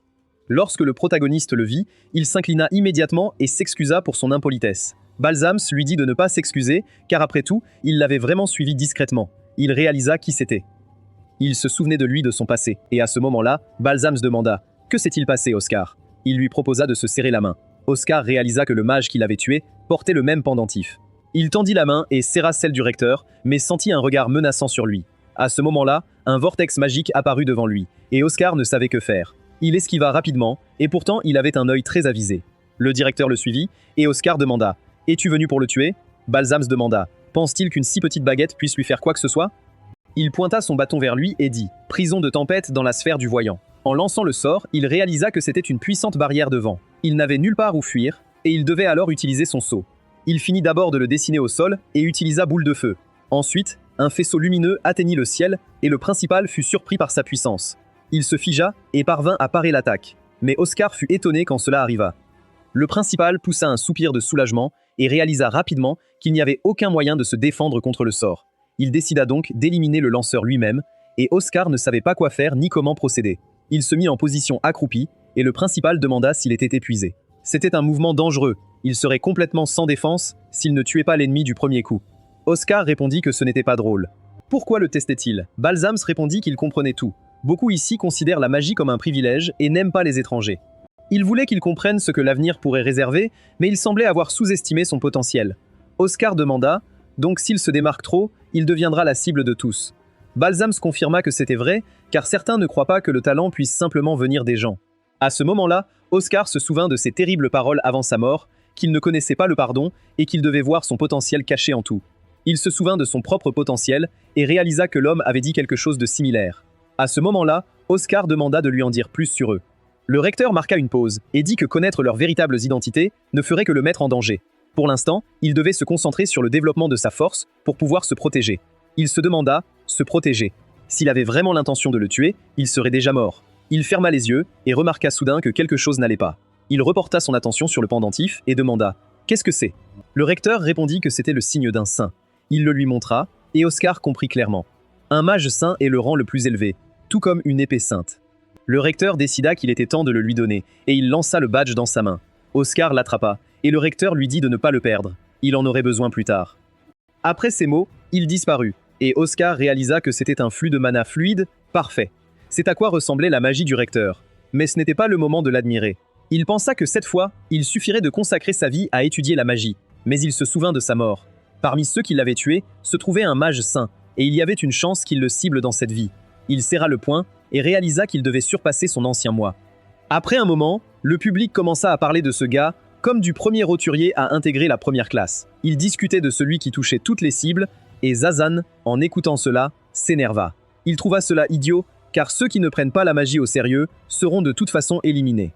Lorsque le protagoniste le vit, il s'inclina immédiatement et s'excusa pour son impolitesse. Balsams lui dit de ne pas s'excuser, car après tout, il l'avait vraiment suivi discrètement. Il réalisa qui c'était. Il se souvenait de lui de son passé, et à ce moment-là, Balsams demanda « Que s'est-il passé, Oscar ?» Il lui proposa de se serrer la main. Oscar réalisa que le mage qui l'avait tué portait le même pendentif. Il tendit la main et serra celle du recteur, mais sentit un regard menaçant sur lui. À ce moment-là, un vortex magique apparut devant lui, et Oscar ne savait que faire. Il esquiva rapidement, et pourtant il avait un œil très avisé. Le directeur le suivit, et Oscar demanda « Es-tu venu pour le tuer ?» Balsams demanda « Pense-t-il qu'une si petite baguette puisse lui faire quoi que ce soit ?» Il pointa son bâton vers lui et dit « Prison de tempête dans la sphère du voyant ». En lançant le sort, il réalisa que c'était une puissante barrière de vent. Il n'avait nulle part où fuir, et il devait alors utiliser son sceau. Il finit d'abord de le dessiner au sol et utilisa boule de feu. Ensuite, un faisceau lumineux atteignit le ciel et le principal fut surpris par sa puissance. Il se figea et parvint à parer l'attaque. Mais Oscar fut étonné quand cela arriva. Le principal poussa un soupir de soulagement et réalisa rapidement qu'il n'y avait aucun moyen de se défendre contre le sort. Il décida donc d'éliminer le lanceur lui-même, et Oscar ne savait pas quoi faire ni comment procéder. Il se mit en position accroupie, et le principal demanda s'il était épuisé. C'était un mouvement dangereux, il serait complètement sans défense s'il ne tuait pas l'ennemi du premier coup. Oscar répondit que ce n'était pas drôle. Pourquoi le testait-il? Balsams répondit qu'il comprenait tout. Beaucoup ici considèrent la magie comme un privilège et n'aiment pas les étrangers. Il voulait qu'il comprenne ce que l'avenir pourrait réserver, mais il semblait avoir sous-estimé son potentiel. Oscar demanda « Donc s'il se démarque trop, il deviendra la cible de tous ». Balsams confirma que c'était vrai, car certains ne croient pas que le talent puisse simplement venir des gens. À ce moment-là, Oscar se souvint de ses terribles paroles avant sa mort, qu'il ne connaissait pas le pardon et qu'il devait voir son potentiel caché en tout. Il se souvint de son propre potentiel et réalisa que l'homme avait dit quelque chose de similaire. À ce moment-là, Oscar demanda de lui en dire plus sur eux. Le recteur marqua une pause et dit que connaître leurs véritables identités ne ferait que le mettre en danger. Pour l'instant, il devait se concentrer sur le développement de sa force pour pouvoir se protéger. Il se demanda « se protéger ». S'il avait vraiment l'intention de le tuer, il serait déjà mort. Il ferma les yeux et remarqua soudain que quelque chose n'allait pas. Il reporta son attention sur le pendentif et demanda « Qu'est-ce que c'est ?» Le recteur répondit que c'était le signe d'un saint. Il le lui montra, et Oscar comprit clairement. Un mage saint est le rang le plus élevé, tout comme une épée sainte. Le recteur décida qu'il était temps de le lui donner, et il lança le badge dans sa main. Oscar l'attrapa, et le recteur lui dit de ne pas le perdre. Il en aurait besoin plus tard. Après ces mots, il disparut, et Oscar réalisa que c'était un flux de mana fluide, parfait. C'est à quoi ressemblait la magie du recteur. Mais ce n'était pas le moment de l'admirer. Il pensa que cette fois, il suffirait de consacrer sa vie à étudier la magie, mais il se souvint de sa mort. Parmi ceux qui l'avaient tué, se trouvait un mage saint, et il y avait une chance qu'il le cible dans cette vie. Il serra le poing et réalisa qu'il devait surpasser son ancien moi. Après un moment, le public commença à parler de ce gars comme du premier roturier à intégrer la première classe. Il discutait de celui qui touchait toutes les cibles, et Zazan, en écoutant cela, s'énerva. Il trouva cela idiot, car ceux qui ne prennent pas la magie au sérieux seront de toute façon éliminés.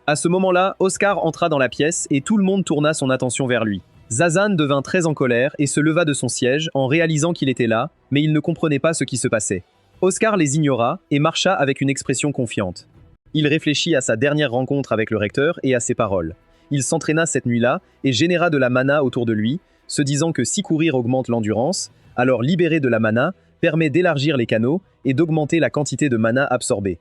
À ce moment-là, Oscar entra dans la pièce et tout le monde tourna son attention vers lui. Zazan devint très en colère et se leva de son siège en réalisant qu'il était là, mais il ne comprenait pas ce qui se passait. Oscar les ignora et marcha avec une expression confiante. Il réfléchit à sa dernière rencontre avec le recteur et à ses paroles. Il s'entraîna cette nuit-là et généra de la mana autour de lui, se disant que si courir augmente l'endurance, alors libérer de la mana permet d'élargir les canaux et d'augmenter la quantité de mana absorbée.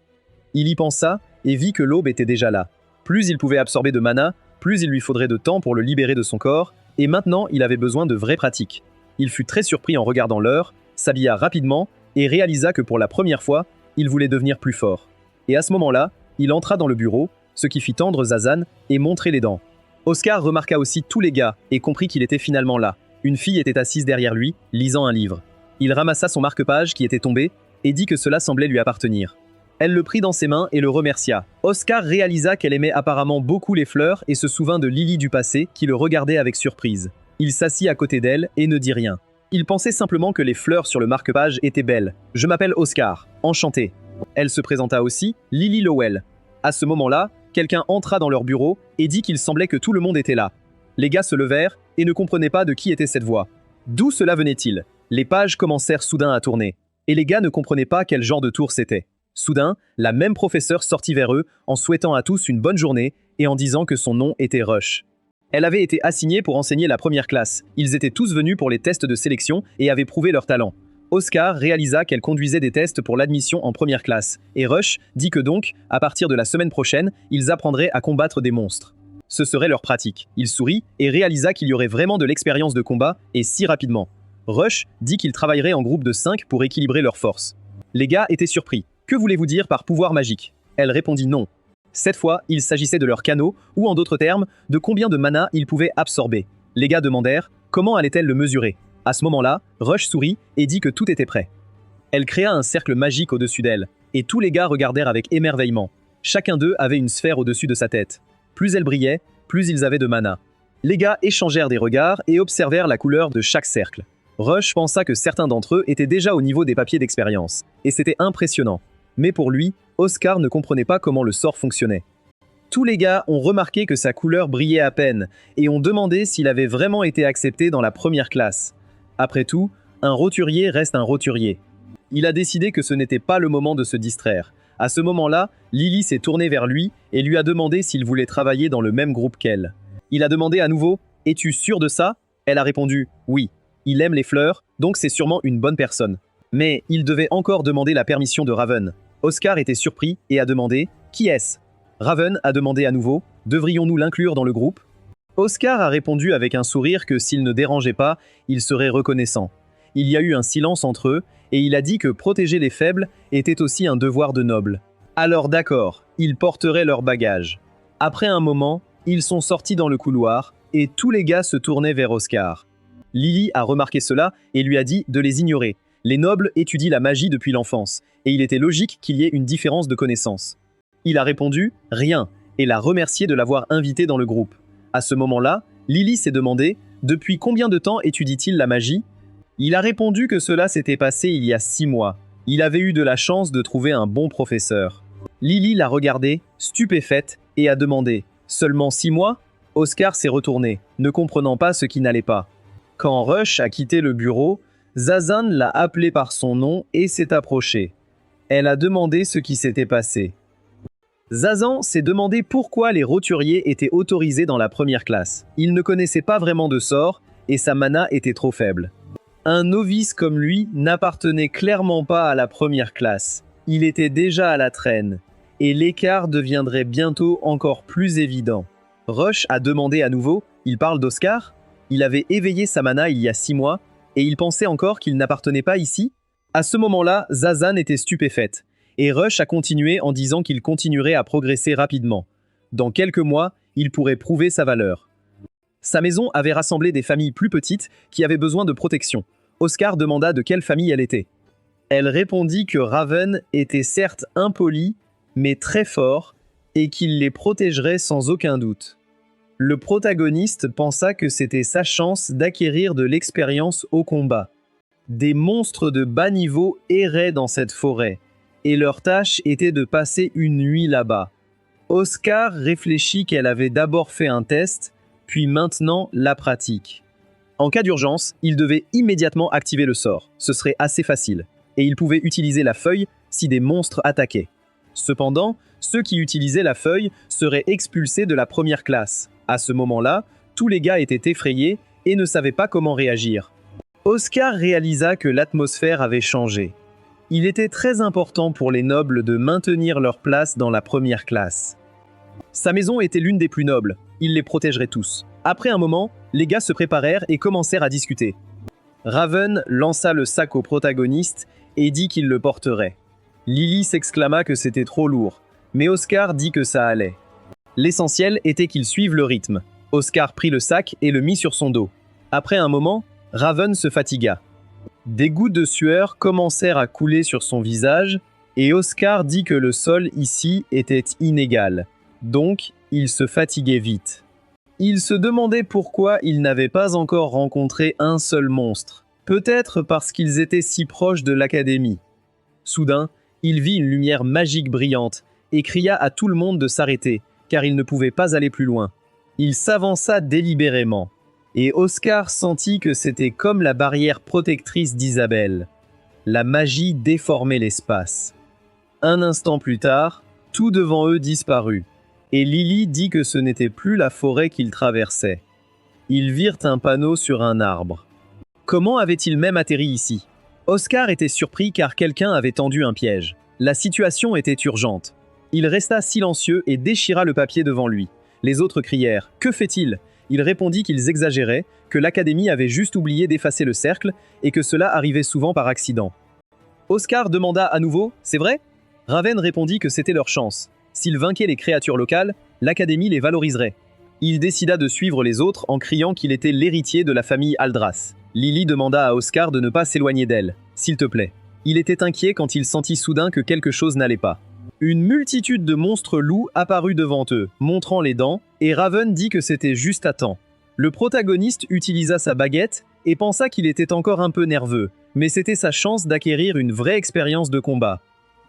Il y pensa et vit que l'aube était déjà là. Plus il pouvait absorber de mana, plus il lui faudrait de temps pour le libérer de son corps, et maintenant il avait besoin de vraies pratiques. Il fut très surpris en regardant l'heure, s'habilla rapidement et réalisa que pour la première fois, il voulait devenir plus fort. Et à ce moment-là, il entra dans le bureau, ce qui fit tendre Zazan et montrer les dents. Oscar remarqua aussi tous les gars et comprit qu'il était finalement là. Une fille était assise derrière lui, lisant un livre. Il ramassa son marque-page qui était tombé et dit que cela semblait lui appartenir. Elle le prit dans ses mains et le remercia. Oscar réalisa qu'elle aimait apparemment beaucoup les fleurs et se souvint de Lily du passé qui le regardait avec surprise. Il s'assit à côté d'elle et ne dit rien. Il pensait simplement que les fleurs sur le marque-page étaient belles. « Je m'appelle Oscar, enchanté ». Elle se présenta aussi, Lily Lowell. À ce moment-là, quelqu'un entra dans leur bureau et dit qu'il semblait que tout le monde était là. Les gars se levèrent et ne comprenaient pas de qui était cette voix. D'où cela venait-il? Les pages commencèrent soudain à tourner. Et les gars ne comprenaient pas quel genre de tour c'était. Soudain, la même professeure sortit vers eux en souhaitant à tous une bonne journée et en disant que son nom était Rush. Elle avait été assignée pour enseigner la première classe. Ils étaient tous venus pour les tests de sélection et avaient prouvé leur talent. Oscar réalisa qu'elle conduisait des tests pour l'admission en première classe, et Rush dit que donc, à partir de la semaine prochaine, ils apprendraient à combattre des monstres. Ce serait leur pratique. Il sourit et réalisa qu'il y aurait vraiment de l'expérience de combat, et si rapidement. Rush dit qu'ils travailleraient en groupe de 5 pour équilibrer leurs forces. Les gars étaient surpris. Que voulez-vous dire par pouvoir magique? Elle répondit non. Cette fois, il s'agissait de leur canot, ou en d'autres termes, de combien de mana ils pouvaient absorber. Les gars demandèrent comment allait-elle le mesurer. À ce moment-là, Rush sourit et dit que tout était prêt. Elle créa un cercle magique au-dessus d'elle, et tous les gars regardèrent avec émerveillement. Chacun d'eux avait une sphère au-dessus de sa tête. Plus elle brillait, plus ils avaient de mana. Les gars échangèrent des regards et observèrent la couleur de chaque cercle. Rush pensa que certains d'entre eux étaient déjà au niveau des papiers d'expérience, et c'était impressionnant. Mais pour lui, Oscar ne comprenait pas comment le sort fonctionnait. Tous les gars ont remarqué que sa couleur brillait à peine, et ont demandé s'il avait vraiment été accepté dans la première classe. Après tout, un roturier reste un roturier. Il a décidé que ce n'était pas le moment de se distraire. À ce moment-là, Lily s'est tournée vers lui et lui a demandé s'il voulait travailler dans le même groupe qu'elle. Il a demandé à nouveau « Es-tu sûr de ça ?» Elle a répondu « Oui, il aime les fleurs, donc c'est sûrement une bonne personne. » Mais il devait encore demander la permission de Raven. Oscar était surpris et a demandé « Qui est-ce ?» Raven a demandé à nouveau « Devrions-nous l'inclure dans le groupe ?» Oscar a répondu avec un sourire que s'il ne dérangeait pas, il serait reconnaissant. Il y a eu un silence entre eux, et il a dit que protéger les faibles était aussi un devoir de noble. Alors d'accord, ils porteraient leurs bagages. Après un moment, ils sont sortis dans le couloir, et tous les gars se tournaient vers Oscar. Lily a remarqué cela et lui a dit de les ignorer. Les nobles étudient la magie depuis l'enfance, et il était logique qu'il y ait une différence de connaissances. Il a répondu « Rien » et l'a remercié de l'avoir invité dans le groupe. À ce moment-là, Lily s'est demandé « Depuis combien de temps étudie-t-il la magie ?» Il a répondu que cela s'était passé il y a 6 mois. Il avait eu de la chance de trouver un bon professeur. Lily l'a regardé, stupéfaite, et a demandé « Seulement 6 mois ?» Oscar s'est retourné, ne comprenant pas ce qui n'allait pas. Quand Rush a quitté le bureau, Zazan l'a appelé par son nom et s'est approchée. Elle a demandé ce qui s'était passé. Zazan s'est demandé pourquoi les roturiers étaient autorisés dans la première classe. Il ne connaissait pas vraiment de sort et sa mana était trop faible. Un novice comme lui n'appartenait clairement pas à la première classe. Il était déjà à la traîne, et l'écart deviendrait bientôt encore plus évident. Rush a demandé à nouveau « Il parle d'Oscar ?» Il avait éveillé sa mana il y a 6 mois, et il pensait encore qu'il n'appartenait pas ici. À ce moment-là, Zazan était stupéfaite. Et Rush a continué en disant qu'il continuerait à progresser rapidement. Dans quelques mois, il pourrait prouver sa valeur. Sa maison avait rassemblé des familles plus petites qui avaient besoin de protection. Oscar demanda de quelle famille elle était. Elle répondit que Raven était certes impoli, mais très fort, et qu'il les protégerait sans aucun doute. Le protagoniste pensa que c'était sa chance d'acquérir de l'expérience au combat. Des monstres de bas niveau erraient dans cette forêt, et leur tâche était de passer une nuit là-bas. Oscar réfléchit qu'elle avait d'abord fait un test, puis maintenant la pratique. En cas d'urgence, il devait immédiatement activer le sort. Ce serait assez facile, et il pouvait utiliser la feuille si des monstres attaquaient. Cependant, ceux qui utilisaient la feuille seraient expulsés de la première classe. À ce moment-là, tous les gars étaient effrayés et ne savaient pas comment réagir. Oscar réalisa que l'atmosphère avait changé. Il était très important pour les nobles de maintenir leur place dans la première classe. Sa maison était l'une des plus nobles, il les protégerait tous. Après un moment, les gars se préparèrent et commencèrent à discuter. Raven lança le sac au protagoniste et dit qu'il le porterait. Lily s'exclama que c'était trop lourd, mais Oscar dit que ça allait. L'essentiel était qu'ils suivent le rythme. Oscar prit le sac et le mit sur son dos. Après un moment, Raven se fatigua. Des gouttes de sueur commencèrent à couler sur son visage, et Oscar dit que le sol ici était inégal. Donc, il se fatiguait vite. Il se demandait pourquoi il n'avait pas encore rencontré un seul monstre. Peut-être parce qu'ils étaient si proches de l'académie. Soudain, il vit une lumière magique brillante, et cria à tout le monde de s'arrêter, car il ne pouvait pas aller plus loin. Il s'avança délibérément. Et Oscar sentit que c'était comme la barrière protectrice d'Isabelle. La magie déformait l'espace. Un instant plus tard, tout devant eux disparut, et Lily dit que ce n'était plus la forêt qu'ils traversaient. Ils virent un panneau sur un arbre. Comment avait-il même atterri ici? Oscar était surpris car quelqu'un avait tendu un piège. La situation était urgente. Il resta silencieux et déchira le papier devant lui. Les autres crièrent « Que fait-il » Il répondit qu'ils exagéraient, que l'Académie avait juste oublié d'effacer le cercle et que cela arrivait souvent par accident. Oscar demanda à nouveau « C'est vrai ?» Raven répondit que c'était leur chance. S'ils vainquaient les créatures locales, l'Académie les valoriserait. Il décida de suivre les autres en criant qu'il était l'héritier de la famille Aldras. Lily demanda à Oscar de ne pas s'éloigner d'elle, s'il te plaît. Il était inquiet quand il sentit soudain que quelque chose n'allait pas. Une multitude de monstres loups apparut devant eux, montrant les dents, et Raven dit que c'était juste à temps. Le protagoniste utilisa sa baguette et pensa qu'il était encore un peu nerveux, mais c'était sa chance d'acquérir une vraie expérience de combat.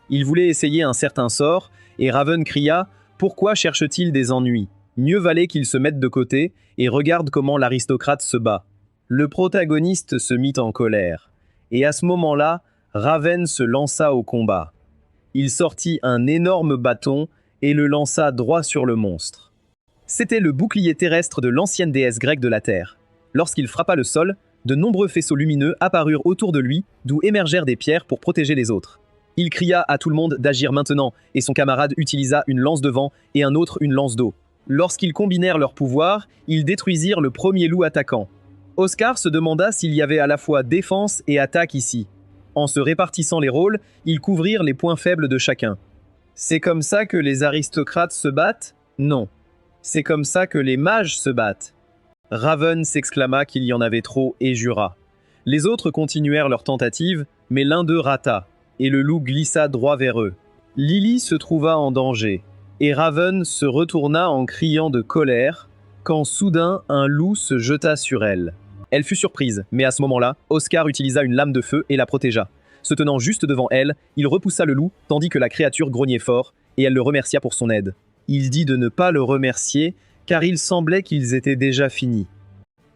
Il voulait essayer un certain sort, et Raven cria « Pourquoi cherche-t-il des ennuis ? Mieux valait qu'il se mette de côté et regarde comment l'aristocrate se bat. » Le protagoniste se mit en colère, et à ce moment-là, Raven se lança au combat. Il sortit un énorme bâton et le lança droit sur le monstre. C'était le bouclier terrestre de l'ancienne déesse grecque de la Terre. Lorsqu'il frappa le sol, de nombreux faisceaux lumineux apparurent autour de lui, d'où émergèrent des pierres pour protéger les autres. Il cria à tout le monde d'agir maintenant, et son camarade utilisa une lance de vent et un autre une lance d'eau. Lorsqu'ils combinèrent leurs pouvoirs, ils détruisirent le premier loup attaquant. Oscar se demanda s'il y avait à la fois défense et attaque ici. En se répartissant les rôles, ils couvrirent les points faibles de chacun. C'est comme ça que les aristocrates se battent? Non. C'est comme ça que les mages se battent. Raven s'exclama qu'il y en avait trop et jura. Les autres continuèrent leur tentative, mais l'un d'eux rata, et le loup glissa droit vers eux. Lily se trouva en danger, et Raven se retourna en criant de colère, quand soudain un loup se jeta sur elle. Elle fut surprise, mais à ce moment-là, Oscar utilisa une lame de feu et la protégea. Se tenant juste devant elle, il repoussa le loup, tandis que la créature grognait fort, et elle le remercia pour son aide. Il dit de ne pas le remercier, car il semblait qu'ils étaient déjà finis.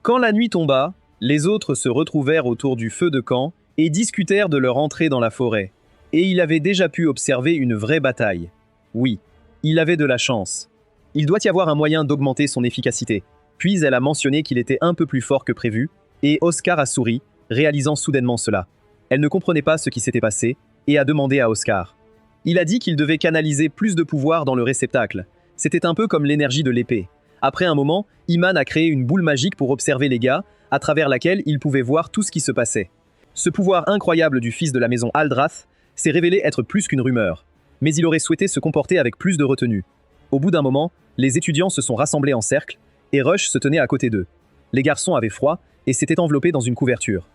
Quand la nuit tomba, les autres se retrouvèrent autour du feu de camp et discutèrent de leur entrée dans la forêt. Et il avait déjà pu observer une vraie bataille. Oui, il avait de la chance. Il doit y avoir un moyen d'augmenter son efficacité. Puis elle a mentionné qu'il était un peu plus fort que prévu, et Oscar a souri, réalisant soudainement cela. Elle ne comprenait pas ce qui s'était passé, et a demandé à Oscar. Il a dit qu'il devait canaliser plus de pouvoir dans le réceptacle. C'était un peu comme l'énergie de l'épée. Après un moment, Iman a créé une boule magique pour observer les gars, à travers laquelle il pouvait voir tout ce qui se passait. Ce pouvoir incroyable du fils de la maison Aldrath s'est révélé être plus qu'une rumeur, mais il aurait souhaité se comporter avec plus de retenue. Au bout d'un moment, les étudiants se sont rassemblés en cercle, et Rush se tenait à côté d'eux. Les garçons avaient froid et s'étaient enveloppés dans une couverture.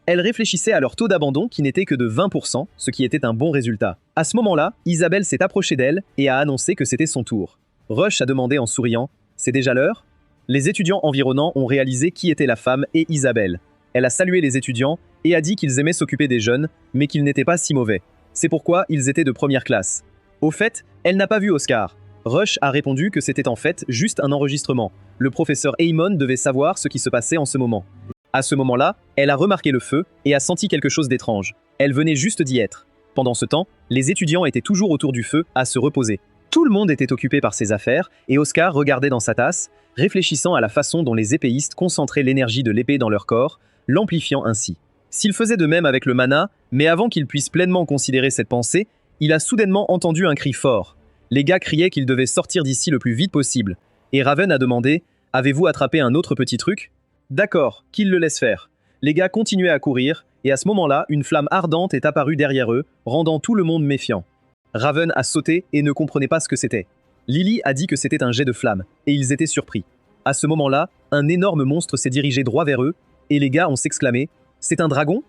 Elles réfléchissaient à leur taux d'abandon qui n'était que de 20%, ce qui était un bon résultat. À ce moment-là, Isabelle s'est approchée d'elle et a annoncé que c'était son tour. Rush a demandé en souriant « C'est déjà l'heure ?» Les étudiants environnants ont réalisé qui était la femme et Isabelle. Elle a salué les étudiants et a dit qu'ils aimaient s'occuper des jeunes, mais qu'ils n'étaient pas si mauvais. C'est pourquoi ils étaient de première classe. Au fait, elle n'a pas vu Oscar. Rush a répondu que c'était en fait juste un enregistrement. Le professeur Eamon devait savoir ce qui se passait en ce moment. À ce moment-là, elle a remarqué le feu et a senti quelque chose d'étrange. Elle venait juste d'y être. Pendant ce temps, les étudiants étaient toujours autour du feu à se reposer. Tout le monde était occupé par ses affaires et Oscar regardait dans sa tasse, réfléchissant à la façon dont les épéistes concentraient l'énergie de l'épée dans leur corps, l'amplifiant ainsi. S'il faisait de même avec le mana, mais avant qu'il puisse pleinement considérer cette pensée, il a soudainement entendu un cri fort. Les gars criaient qu'ils devaient sortir d'ici le plus vite possible. Et Raven a demandé « Avez-vous attrapé un autre petit truc ?» D'accord, qu'il le laisse faire. Les gars continuaient à courir, et à ce moment-là, une flamme ardente est apparue derrière eux, rendant tout le monde méfiant. Raven a sauté et ne comprenait pas ce que c'était. Lily a dit que c'était un jet de flamme, et ils étaient surpris. À ce moment-là, un énorme monstre s'est dirigé droit vers eux, et les gars ont s'exclamé « C'est un dragon ?»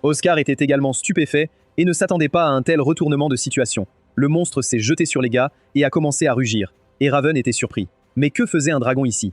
Oscar était également stupéfait et ne s'attendait pas à un tel retournement de situation. Le monstre s'est jeté sur les gars et a commencé à rugir, et Raven était surpris. Mais que faisait un dragon ici?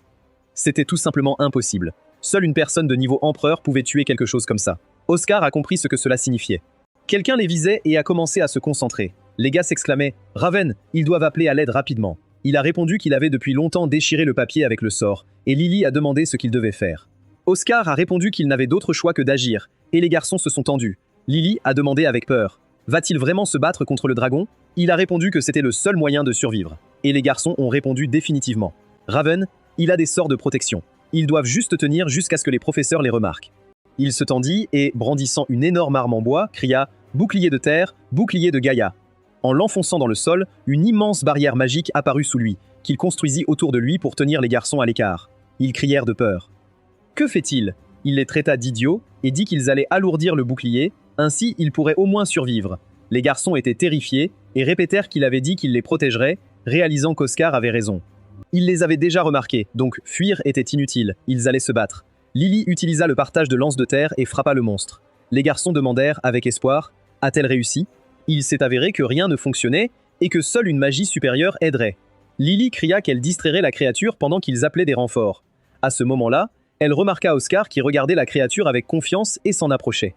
C'était tout simplement impossible. Seule une personne de niveau empereur pouvait tuer quelque chose comme ça. Oscar a compris ce que cela signifiait. Quelqu'un les visait et a commencé à se concentrer. Les gars s'exclamaient « Raven, ils doivent appeler à l'aide rapidement ». Il a répondu qu'il avait depuis longtemps déchiré le papier avec le sort, et Lily a demandé ce qu'il devait faire. Oscar a répondu qu'il n'avait d'autre choix que d'agir, et les garçons se sont tendus. Lily a demandé avec peur « Va-t-il vraiment se battre contre le dragon ?» Il a répondu que c'était le seul moyen de survivre. Et les garçons ont répondu définitivement. Raven, il a des sorts de protection. Ils doivent juste tenir jusqu'à ce que les professeurs les remarquent. Il se tendit et, brandissant une énorme arme en bois, cria « Bouclier de terre, bouclier de Gaïa !» En l'enfonçant dans le sol, une immense barrière magique apparut sous lui, qu'il construisit autour de lui pour tenir les garçons à l'écart. Ils crièrent de peur. Que fait-il? Il les traita d'idiots et dit qu'ils allaient alourdir le bouclier, ainsi ils pourraient au moins survivre. Les garçons étaient terrifiés et répétèrent qu'il avait dit qu'il les protégerait, réalisant qu'Oscar avait raison. Il les avait déjà remarqués, donc fuir était inutile, ils allaient se battre. Lily utilisa le partage de lance de terre et frappa le monstre. Les garçons demandèrent, avec espoir, « A-t-elle réussi ?» Il s'est avéré que rien ne fonctionnait et que seule une magie supérieure aiderait. Lily cria qu'elle distrairait la créature pendant qu'ils appelaient des renforts. À ce moment-là, elle remarqua Oscar qui regardait la créature avec confiance et s'en approchait.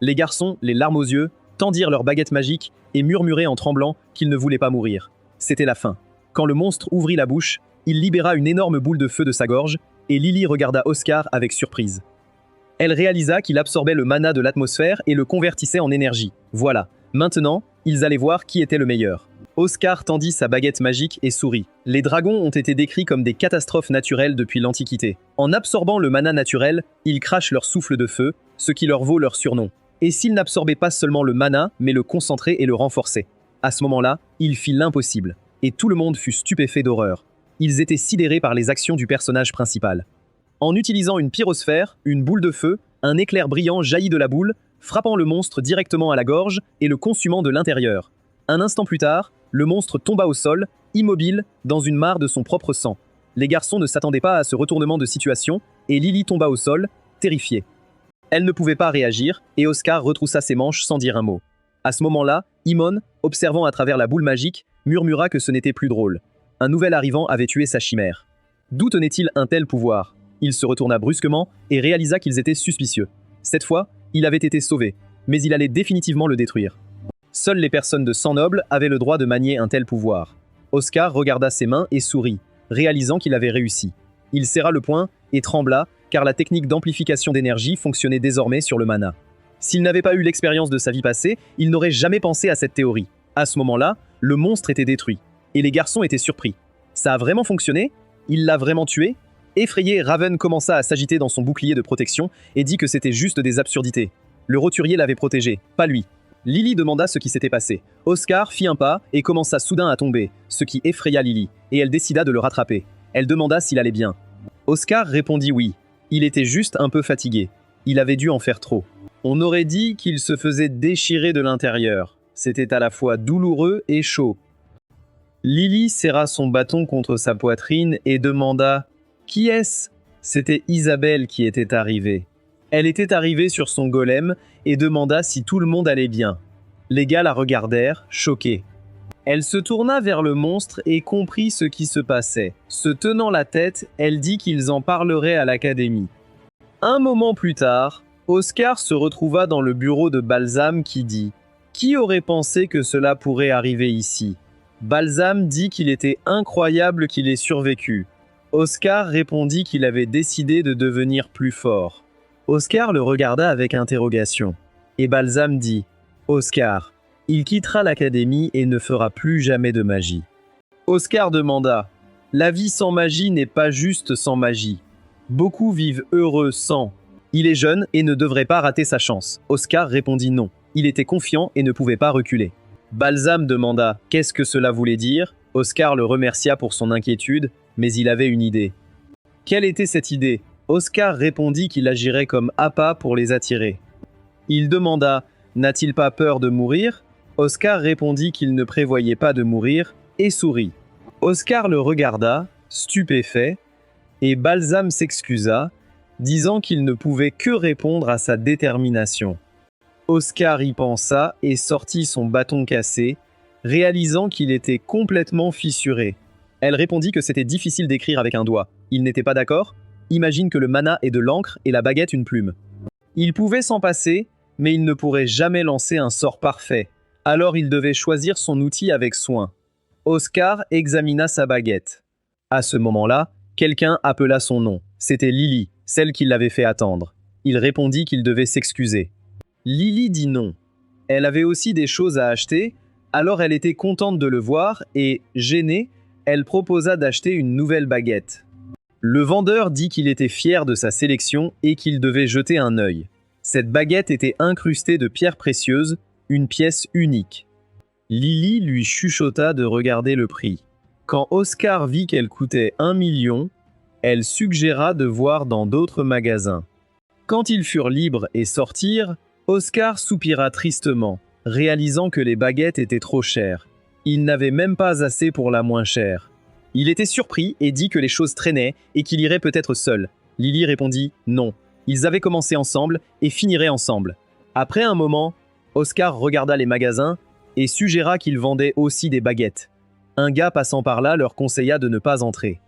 Les garçons, les larmes aux yeux, tendirent leurs baguettes magiques et murmuraient en tremblant qu'ils ne voulaient pas mourir. C'était la fin. Quand le monstre ouvrit la bouche, il libéra une énorme boule de feu de sa gorge et Lily regarda Oscar avec surprise. Elle réalisa qu'il absorbait le mana de l'atmosphère et le convertissait en énergie. Voilà, maintenant, ils allaient voir qui était le meilleur. Oscar tendit sa baguette magique et sourit. Les dragons ont été décrits comme des catastrophes naturelles depuis l'Antiquité. En absorbant le mana naturel, ils crachent leur souffle de feu, ce qui leur vaut leur surnom. Et s'ils n'absorbaient pas seulement le mana, mais le concentraient et le renforçaient. À ce moment-là, il fit l'impossible. Et tout le monde fut stupéfait d'horreur. Ils étaient sidérés par les actions du personnage principal. En utilisant une pyrosphère, une boule de feu, un éclair brillant jaillit de la boule, frappant le monstre directement à la gorge et le consumant de l'intérieur. Un instant plus tard, le monstre tomba au sol, immobile, dans une mare de son propre sang. Les garçons ne s'attendaient pas à ce retournement de situation, et Lily tomba au sol, terrifiée. Elle ne pouvait pas réagir, et Oscar retroussa ses manches sans dire un mot. À ce moment-là, Imon, observant à travers la boule magique, murmura que ce n'était plus drôle. Un nouvel arrivant avait tué sa chimère. D'où tenait-il un tel pouvoir? Il se retourna brusquement et réalisa qu'ils étaient suspicieux. Cette fois, il avait été sauvé, mais il allait définitivement le détruire. Seules les personnes de sang noble avaient le droit de manier un tel pouvoir. Oscar regarda ses mains et sourit, réalisant qu'il avait réussi. Il serra le poing et trembla, car la technique d'amplification d'énergie fonctionnait désormais sur le mana. S'il n'avait pas eu l'expérience de sa vie passée, il n'aurait jamais pensé à cette théorie. À ce moment-là, le monstre était détruit, et les garçons étaient surpris. Ça a vraiment fonctionné? Il l'a vraiment tué? Effrayé, Raven commença à s'agiter dans son bouclier de protection et dit que c'était juste des absurdités. Le roturier l'avait protégé, pas lui. Lily demanda ce qui s'était passé. Oscar fit un pas et commença soudain à tomber, ce qui effraya Lily, et elle décida de le rattraper. Elle demanda s'il allait bien. Oscar répondit oui. Il était juste un peu fatigué. Il avait dû en faire trop. On aurait dit qu'il se faisait déchirer de l'intérieur. C'était à la fois douloureux et chaud. Lily serra son bâton contre sa poitrine et demanda « Qui est-ce » C'était Isabelle qui était arrivée. Elle était arrivée sur son golem et demanda si tout le monde allait bien. Les gars la regardèrent, choqués. Elle se tourna vers le monstre et comprit ce qui se passait. Se tenant la tête, elle dit qu'ils en parleraient à l'académie. Un moment plus tard, Oscar se retrouva dans le bureau de Balsam qui dit « Qui aurait pensé que cela pourrait arriver ici ?» Balsam dit qu'il était incroyable qu'il ait survécu. Oscar répondit qu'il avait décidé de devenir plus fort. Oscar le regarda avec interrogation. Et Balsam dit « Oscar, il quittera l'académie et ne fera plus jamais de magie. » Oscar demanda « La vie sans magie n'est pas juste sans magie. Beaucoup vivent heureux sans. Il est jeune et ne devrait pas rater sa chance. » Oscar répondit non. Il était confiant et ne pouvait pas reculer. Balsam demanda « Qu'est-ce que cela voulait dire ?» Oscar le remercia pour son inquiétude, mais il avait une idée. Quelle était cette idée? Oscar répondit qu'il agirait comme appât pour les attirer. Il demanda « N'a-t-il pas peur de mourir ?» Oscar répondit qu'il ne prévoyait pas de mourir et sourit. Oscar le regarda, stupéfait, et Balsam s'excusa, disant qu'il ne pouvait que répondre à sa détermination. Oscar y pensa et sortit son bâton cassé, réalisant qu'il était complètement fissuré. Elle répondit que c'était difficile d'écrire avec un doigt. Il n'était pas d'accord? Imagine que le mana est de l'encre et la baguette une plume. Il pouvait s'en passer, mais il ne pourrait jamais lancer un sort parfait. Alors il devait choisir son outil avec soin. Oscar examina sa baguette. À ce moment-là, quelqu'un appela son nom. C'était Lily, celle qui l'avait fait attendre. Il répondit qu'il devait s'excuser. Lily dit non. Elle avait aussi des choses à acheter, alors elle était contente de le voir et, gênée, elle proposa d'acheter une nouvelle baguette. Le vendeur dit qu'il était fier de sa sélection et qu'il devait jeter un œil. Cette baguette était incrustée de pierres précieuses, une pièce unique. Lily lui chuchota de regarder le prix. Quand Oscar vit qu'elle coûtait 1 million, elle suggéra de voir dans d'autres magasins. Quand ils furent libres et sortirent, Oscar soupira tristement, réalisant que les baguettes étaient trop chères. Il n'avait même pas assez pour la moins chère. Il était surpris et dit que les choses traînaient et qu'il irait peut-être seul. Lily répondit non. Ils avaient commencé ensemble et finiraient ensemble. Après un moment, Oscar regarda les magasins et suggéra qu'ils vendaient aussi des baguettes. Un gars passant par là leur conseilla de ne pas entrer.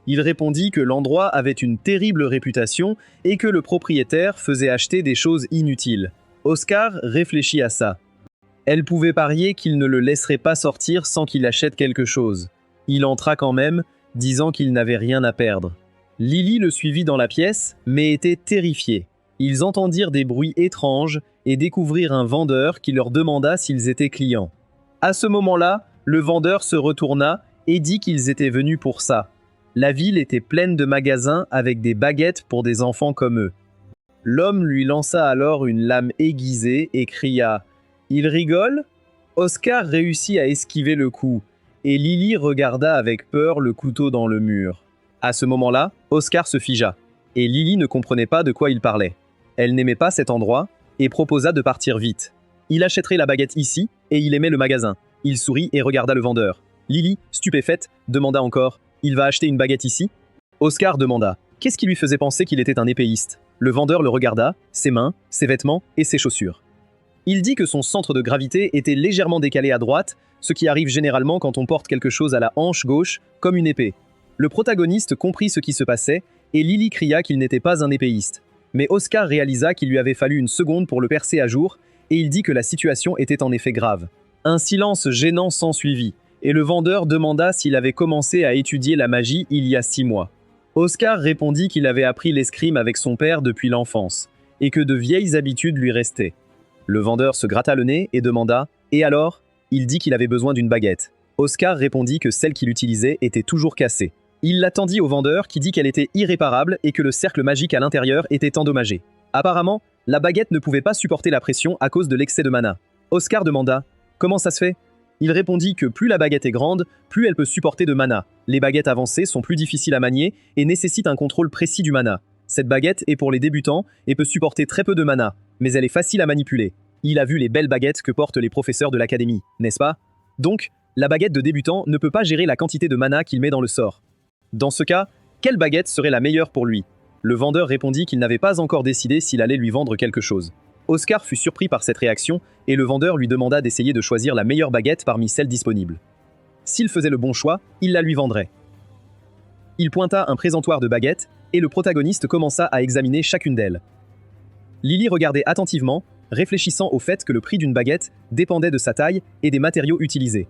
Il répondit que l'endroit avait une terrible réputation et que le propriétaire faisait acheter des choses inutiles. Oscar réfléchit à ça. Elle pouvait parier qu'il ne le laisserait pas sortir sans qu'il achète quelque chose. Il entra quand même, disant qu'il n'avait rien à perdre. Lily le suivit dans la pièce, mais était terrifiée. Ils entendirent des bruits étranges et découvrirent un vendeur qui leur demanda s'ils étaient clients. À ce moment-là, le vendeur se retourna et dit qu'ils étaient venus pour ça. La ville était pleine de magasins avec des baguettes pour des enfants comme eux. L'homme lui lança alors une lame aiguisée et cria « Il rigole ?» Oscar réussit à esquiver le coup, et Lily regarda avec peur le couteau dans le mur. À ce moment-là, Oscar se figea, et Lily ne comprenait pas de quoi il parlait. Elle n'aimait pas cet endroit, et proposa de partir vite. Il achèterait la baguette ici, et il aimait le magasin. Il sourit et regarda le vendeur. Lily, stupéfaite, demanda encore « Il va acheter une baguette ici ?» Oscar demanda « Qu'est-ce qui lui faisait penser qu'il était un épéiste ?» Le vendeur le regarda, ses mains, ses vêtements et ses chaussures. Il dit que son centre de gravité était légèrement décalé à droite, ce qui arrive généralement quand on porte quelque chose à la hanche gauche, comme une épée. Le protagoniste comprit ce qui se passait, et Lily cria qu'il n'était pas un épéiste. Mais Oscar réalisa qu'il lui avait fallu une seconde pour le percer à jour, et il dit que la situation était en effet grave. Un silence gênant s'ensuivit, et le vendeur demanda s'il avait commencé à étudier la magie il y a 6 mois. Oscar répondit qu'il avait appris l'escrime avec son père depuis l'enfance, et que de vieilles habitudes lui restaient. Le vendeur se gratta le nez et demanda « Et alors ?» Il dit qu'il avait besoin d'une baguette. Oscar répondit que celle qu'il utilisait était toujours cassée. Il la tendit au vendeur qui dit qu'elle était irréparable et que le cercle magique à l'intérieur était endommagé. Apparemment, la baguette ne pouvait pas supporter la pression à cause de l'excès de mana. Oscar demanda « Comment ça se fait ?» Il répondit que plus la baguette est grande, plus elle peut supporter de mana. Les baguettes avancées sont plus difficiles à manier et nécessitent un contrôle précis du mana. Cette baguette est pour les débutants et peut supporter très peu de mana, mais elle est facile à manipuler. Il a vu les belles baguettes que portent les professeurs de l'académie, n'est-ce pas? Donc, la baguette de débutant ne peut pas gérer la quantité de mana qu'il met dans le sort. Dans ce cas, quelle baguette serait la meilleure pour lui? Le vendeur répondit qu'il n'avait pas encore décidé s'il allait lui vendre quelque chose. Oscar fut surpris par cette réaction et le vendeur lui demanda d'essayer de choisir la meilleure baguette parmi celles disponibles. S'il faisait le bon choix, il la lui vendrait. Il pointa un présentoir de baguettes et le protagoniste commença à examiner chacune d'elles. Lily regardait attentivement, réfléchissant au fait que le prix d'une baguette dépendait de sa taille et des matériaux utilisés.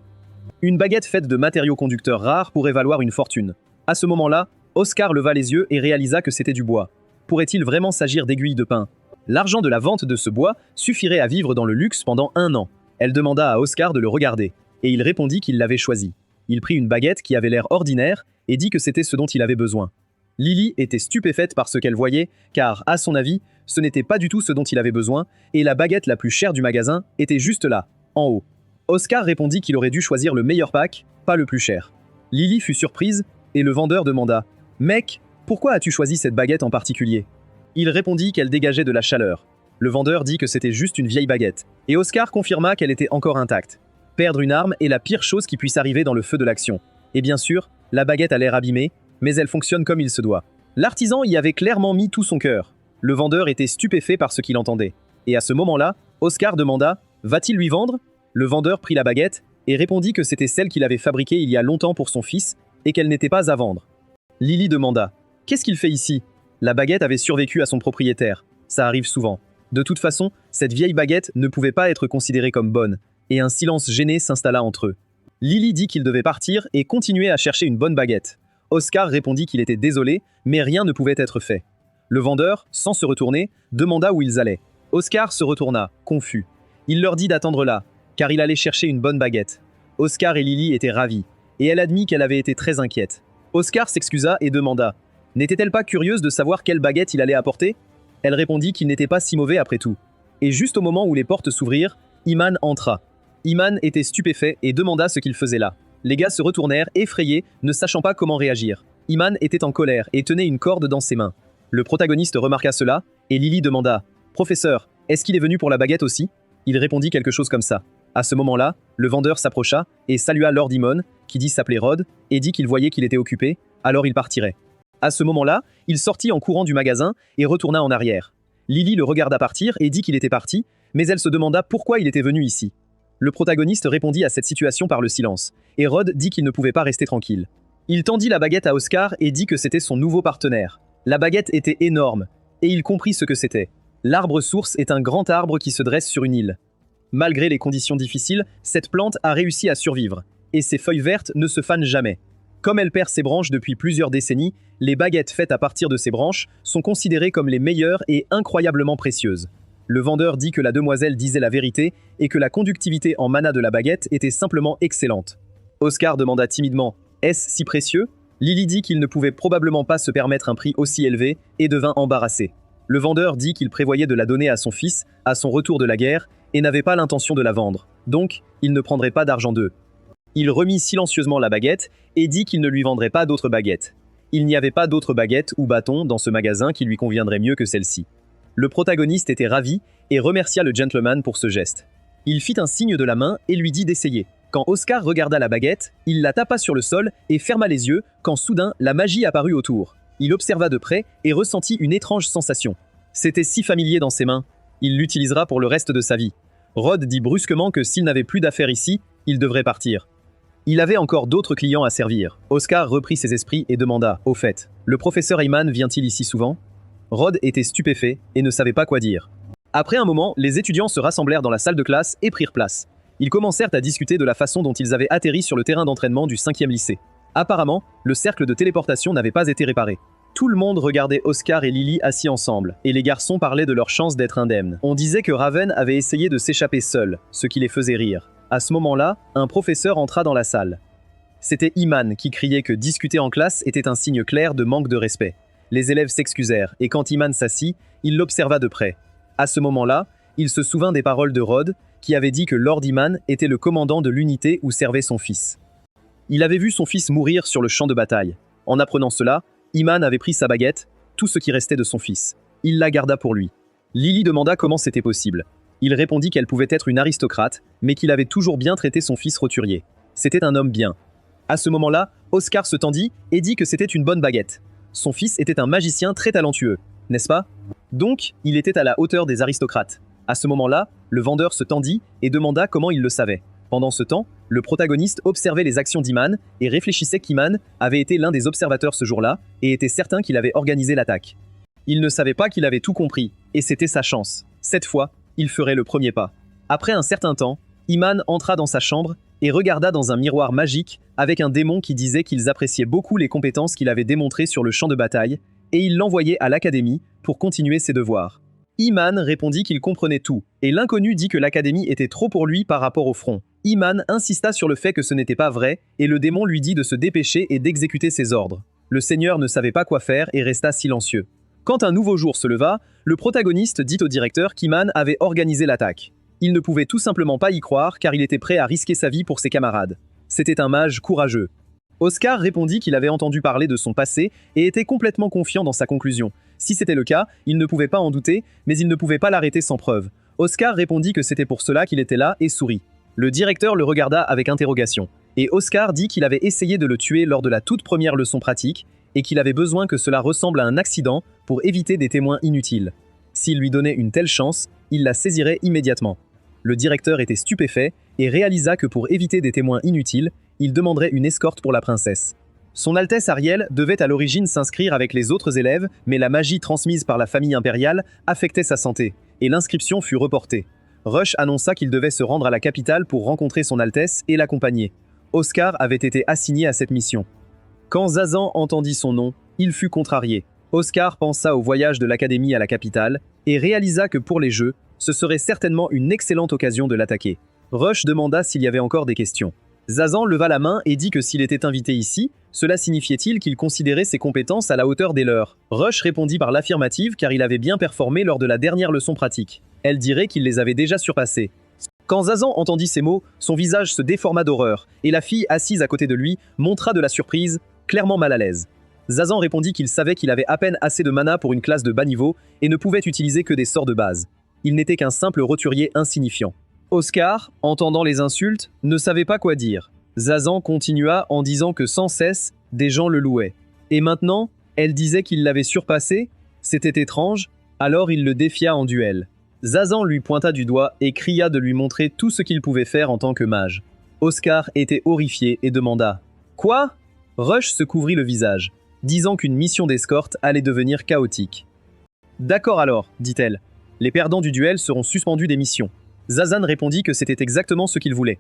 Une baguette faite de matériaux conducteurs rares pourrait valoir une fortune. À ce moment-là, Oscar leva les yeux et réalisa que c'était du bois. Pourrait-il vraiment s'agir d'aiguilles de pin? L'argent de la vente de ce bois suffirait à vivre dans le luxe pendant 1 an. Elle demanda à Oscar de le regarder, et il répondit qu'il l'avait choisi. Il prit une baguette qui avait l'air ordinaire et dit que c'était ce dont il avait besoin. Lily était stupéfaite par ce qu'elle voyait, car, à son avis, ce n'était pas du tout ce dont il avait besoin, et la baguette la plus chère du magasin était juste là, en haut. Oscar répondit qu'il aurait dû choisir le meilleur pack, pas le plus cher. Lily fut surprise, et le vendeur demanda « Mec, pourquoi as-tu choisi cette baguette en particulier ?» Il répondit qu'elle dégageait de la chaleur. Le vendeur dit que c'était juste une vieille baguette, et Oscar confirma qu'elle était encore intacte. Perdre une arme est la pire chose qui puisse arriver dans le feu de l'action. Et bien sûr, la baguette a l'air abîmée, mais elle fonctionne comme il se doit. L'artisan y avait clairement mis tout son cœur. Le vendeur était stupéfait par ce qu'il entendait. Et à ce moment-là, Oscar demanda « Va-t-il lui vendre ?» Le vendeur prit la baguette et répondit que c'était celle qu'il avait fabriquée il y a longtemps pour son fils et qu'elle n'était pas à vendre. Lily demanda « Qu'est-ce qu'il fait ici ?» La baguette avait survécu à son propriétaire. Ça arrive souvent. De toute façon, cette vieille baguette ne pouvait pas être considérée comme bonne, et un silence gêné s'installa entre eux. Lily dit qu'il devait partir et continuer à chercher une bonne baguette. Oscar répondit qu'il était désolé, mais rien ne pouvait être fait. Le vendeur, sans se retourner, demanda où ils allaient. Oscar se retourna, confus. Il leur dit d'attendre là, car il allait chercher une bonne baguette. Oscar et Lily étaient ravis, et elle admit qu'elle avait été très inquiète. Oscar s'excusa et demanda « N'était-elle pas curieuse de savoir quelle baguette il allait apporter ?» Elle répondit qu'il n'était pas si mauvais après tout. Et juste au moment où les portes s'ouvrirent, Iman entra. Iman était stupéfait et demanda ce qu'il faisait là. Les gars se retournèrent, effrayés, ne sachant pas comment réagir. Iman était en colère et tenait une corde dans ses mains. Le protagoniste remarqua cela, et Lily demanda « Professeur, est-ce qu'il est venu pour la baguette aussi ?» Il répondit quelque chose comme ça. À ce moment-là, le vendeur s'approcha et salua Lord Imon, qui dit s'appeler Rod, et dit qu'il voyait qu'il était occupé, alors il partirait. À ce moment-là, il sortit en courant du magasin et retourna en arrière. Lily le regarda partir et dit qu'il était parti, mais elle se demanda pourquoi il était venu ici. Le protagoniste répondit à cette situation par le silence, et Rod dit qu'il ne pouvait pas rester tranquille. Il tendit la baguette à Oscar et dit que c'était son nouveau partenaire. La baguette était énorme, et il comprit ce que c'était. L'arbre source est un grand arbre qui se dresse sur une île. Malgré les conditions difficiles, cette plante a réussi à survivre, et ses feuilles vertes ne se fanent jamais. Comme elle perd ses branches depuis plusieurs décennies, les baguettes faites à partir de ces branches sont considérées comme les meilleures et incroyablement précieuses. Le vendeur dit que la demoiselle disait la vérité et que la conductivité en mana de la baguette était simplement excellente. Oscar demanda timidement « Est-ce si précieux ?» Lily dit qu'il ne pouvait probablement pas se permettre un prix aussi élevé et devint embarrassé. Le vendeur dit qu'il prévoyait de la donner à son fils, à son retour de la guerre, et n'avait pas l'intention de la vendre. Donc, il ne prendrait pas d'argent d'eux. Il remit silencieusement la baguette et dit qu'il ne lui vendrait pas d'autres baguettes. Il n'y avait pas d'autres baguettes ou bâtons dans ce magasin qui lui conviendraient mieux que celle-ci. Le protagoniste était ravi et remercia le gentleman pour ce geste. Il fit un signe de la main et lui dit d'essayer. Quand Oscar regarda la baguette, il la tapa sur le sol et ferma les yeux quand soudain la magie apparut autour. Il observa de près et ressentit une étrange sensation. C'était si familier dans ses mains. Il l'utilisera pour le reste de sa vie. Rod dit brusquement que s'il n'avait plus d'affaires ici, il devrait partir. Il avait encore d'autres clients à servir. Oscar reprit ses esprits et demanda « Au fait, le professeur Iman vient-il ici souvent ?» Rod était stupéfait et ne savait pas quoi dire. Après un moment, les étudiants se rassemblèrent dans la salle de classe et prirent place. Ils commencèrent à discuter de la façon dont ils avaient atterri sur le terrain d'entraînement du 5e lycée. Apparemment, le cercle de téléportation n'avait pas été réparé. Tout le monde regardait Oscar et Lily assis ensemble, et les garçons parlaient de leur chance d'être indemnes. On disait que Raven avait essayé de s'échapper seul, ce qui les faisait rire. À ce moment-là, un professeur entra dans la salle. C'était Iman qui criait que discuter en classe était un signe clair de manque de respect. Les élèves s'excusèrent, et quand Iman s'assit, il l'observa de près. À ce moment-là, il se souvint des paroles de Rod, qui avait dit que Lord Iman était le commandant de l'unité où servait son fils. Il avait vu son fils mourir sur le champ de bataille. En apprenant cela, Iman avait pris sa baguette, tout ce qui restait de son fils. Il la garda pour lui. Lily demanda comment c'était possible. Il répondit qu'elle pouvait être une aristocrate, mais qu'il avait toujours bien traité son fils roturier. C'était un homme bien. À ce moment-là, Oscar se tendit et dit que c'était une bonne baguette. Son fils était un magicien très talentueux, n'est-ce pas? Donc, il était à la hauteur des aristocrates. À ce moment-là, le vendeur se tendit et demanda comment il le savait. Pendant ce temps, le protagoniste observait les actions d'Iman et réfléchissait qu'Iman avait été l'un des observateurs ce jour-là et était certain qu'il avait organisé l'attaque. Il ne savait pas qu'il avait tout compris, et c'était sa chance. Cette fois, il ferait le premier pas. Après un certain temps, Iman entra dans sa chambre et regarda dans un miroir magique avec un démon qui disait qu'ils appréciaient beaucoup les compétences qu'il avait démontrées sur le champ de bataille, et il l'envoyait à l'académie pour continuer ses devoirs. Iman répondit qu'il comprenait tout, et l'inconnu dit que l'académie était trop pour lui par rapport au front. Iman insista sur le fait que ce n'était pas vrai, et le démon lui dit de se dépêcher et d'exécuter ses ordres. Le seigneur ne savait pas quoi faire et resta silencieux. Quand un nouveau jour se leva, le protagoniste dit au directeur qu'Iman avait organisé l'attaque. Il ne pouvait tout simplement pas y croire car il était prêt à risquer sa vie pour ses camarades. C'était un mage courageux. Oscar répondit qu'il avait entendu parler de son passé et était complètement confiant dans sa conclusion. Si c'était le cas, il ne pouvait pas en douter, mais il ne pouvait pas l'arrêter sans preuve. Oscar répondit que c'était pour cela qu'il était là et sourit. Le directeur le regarda avec interrogation. Et Oscar dit qu'il avait essayé de le tuer lors de la toute première leçon pratique et qu'il avait besoin que cela ressemble à un accident pour éviter des témoins inutiles. S'il lui donnait une telle chance, il la saisirait immédiatement. Le directeur était stupéfait et réalisa que pour éviter des témoins inutiles, il demanderait une escorte pour la princesse. Son Altesse Ariel devait à l'origine s'inscrire avec les autres élèves, mais la magie transmise par la famille impériale affectait sa santé, et l'inscription fut reportée. Rush annonça qu'il devait se rendre à la capitale pour rencontrer son Altesse et l'accompagner. Oscar avait été assigné à cette mission. Quand Zazan entendit son nom, il fut contrarié. Oscar pensa au voyage de l'académie à la capitale et réalisa que pour les jeux, ce serait certainement une excellente occasion de l'attaquer. Rush demanda s'il y avait encore des questions. Zazan leva la main et dit que s'il était invité ici, cela signifiait-il qu'il considérait ses compétences à la hauteur des leurs. Rush répondit par l'affirmative car il avait bien performé lors de la dernière leçon pratique. Elle dirait qu'il les avait déjà surpassés. Quand Zazan entendit ces mots, son visage se déforma d'horreur, et la fille assise à côté de lui montra de la surprise, clairement mal à l'aise. Zazan répondit qu'il savait qu'il avait à peine assez de mana pour une classe de bas niveau et ne pouvait utiliser que des sorts de base. Il n'était qu'un simple roturier insignifiant. Oscar, entendant les insultes, ne savait pas quoi dire. Zazan continua en disant que sans cesse, des gens le louaient. Et maintenant, elle disait qu'il l'avait surpassé? C'était étrange, alors il le défia en duel. Zazan lui pointa du doigt et cria de lui montrer tout ce qu'il pouvait faire en tant que mage. Oscar était horrifié et demanda « Quoi ?» Rush se couvrit le visage, disant qu'une mission d'escorte allait devenir chaotique. « D'accord alors, dit-elle. Les perdants du duel seront suspendus des missions. » Zazan répondit que c'était exactement ce qu'il voulait.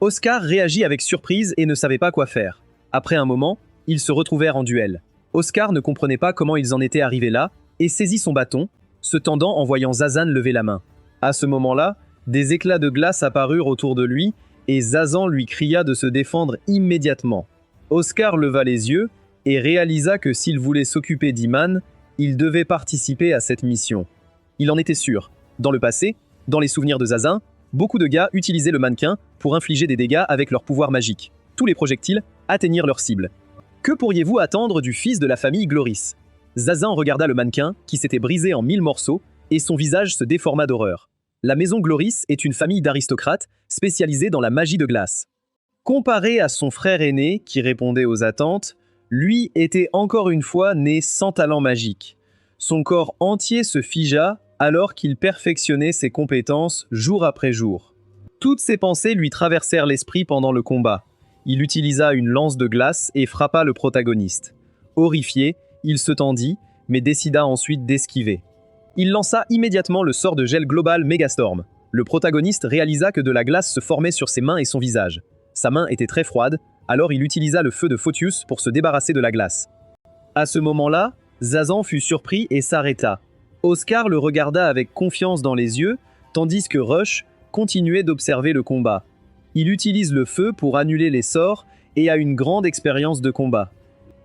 Oscar réagit avec surprise et ne savait pas quoi faire. Après un moment, ils se retrouvèrent en duel. Oscar ne comprenait pas comment ils en étaient arrivés là et saisit son bâton, se tendant en voyant Zazan lever la main. À ce moment-là, des éclats de glace apparurent autour de lui et Zazan lui cria de se défendre immédiatement. Oscar leva les yeux et réalisa que s'il voulait s'occuper d'Iman, il devait participer à cette mission. Il en était sûr. Dans le passé, dans les souvenirs de Zazan, beaucoup de gars utilisaient le mannequin pour infliger des dégâts avec leur pouvoir magique. Tous les projectiles atteignirent leur cible. Que pourriez-vous attendre du fils de la famille Gloris? Zazan regarda le mannequin, qui s'était brisé en 1000 morceaux, et son visage se déforma d'horreur. La maison Gloris est une famille d'aristocrates spécialisée dans la magie de glace. Comparé à son frère aîné, qui répondait aux attentes, lui était encore une fois né sans talent magique. Son corps entier se figea alors qu'il perfectionnait ses compétences jour après jour. Toutes ses pensées lui traversèrent l'esprit pendant le combat. Il utilisa une lance de glace et frappa le protagoniste. Horrifié, il se tendit, mais décida ensuite d'esquiver. Il lança immédiatement le sort de gel global Megastorm. Le protagoniste réalisa que de la glace se formait sur ses mains et son visage. Sa main était très froide, alors il utilisa le feu de Photius pour se débarrasser de la glace. À ce moment-là, Zazan fut surpris et s'arrêta. Oscar le regarda avec confiance dans les yeux, tandis que Rush continuait d'observer le combat. Il utilise le feu pour annuler les sorts et a une grande expérience de combat.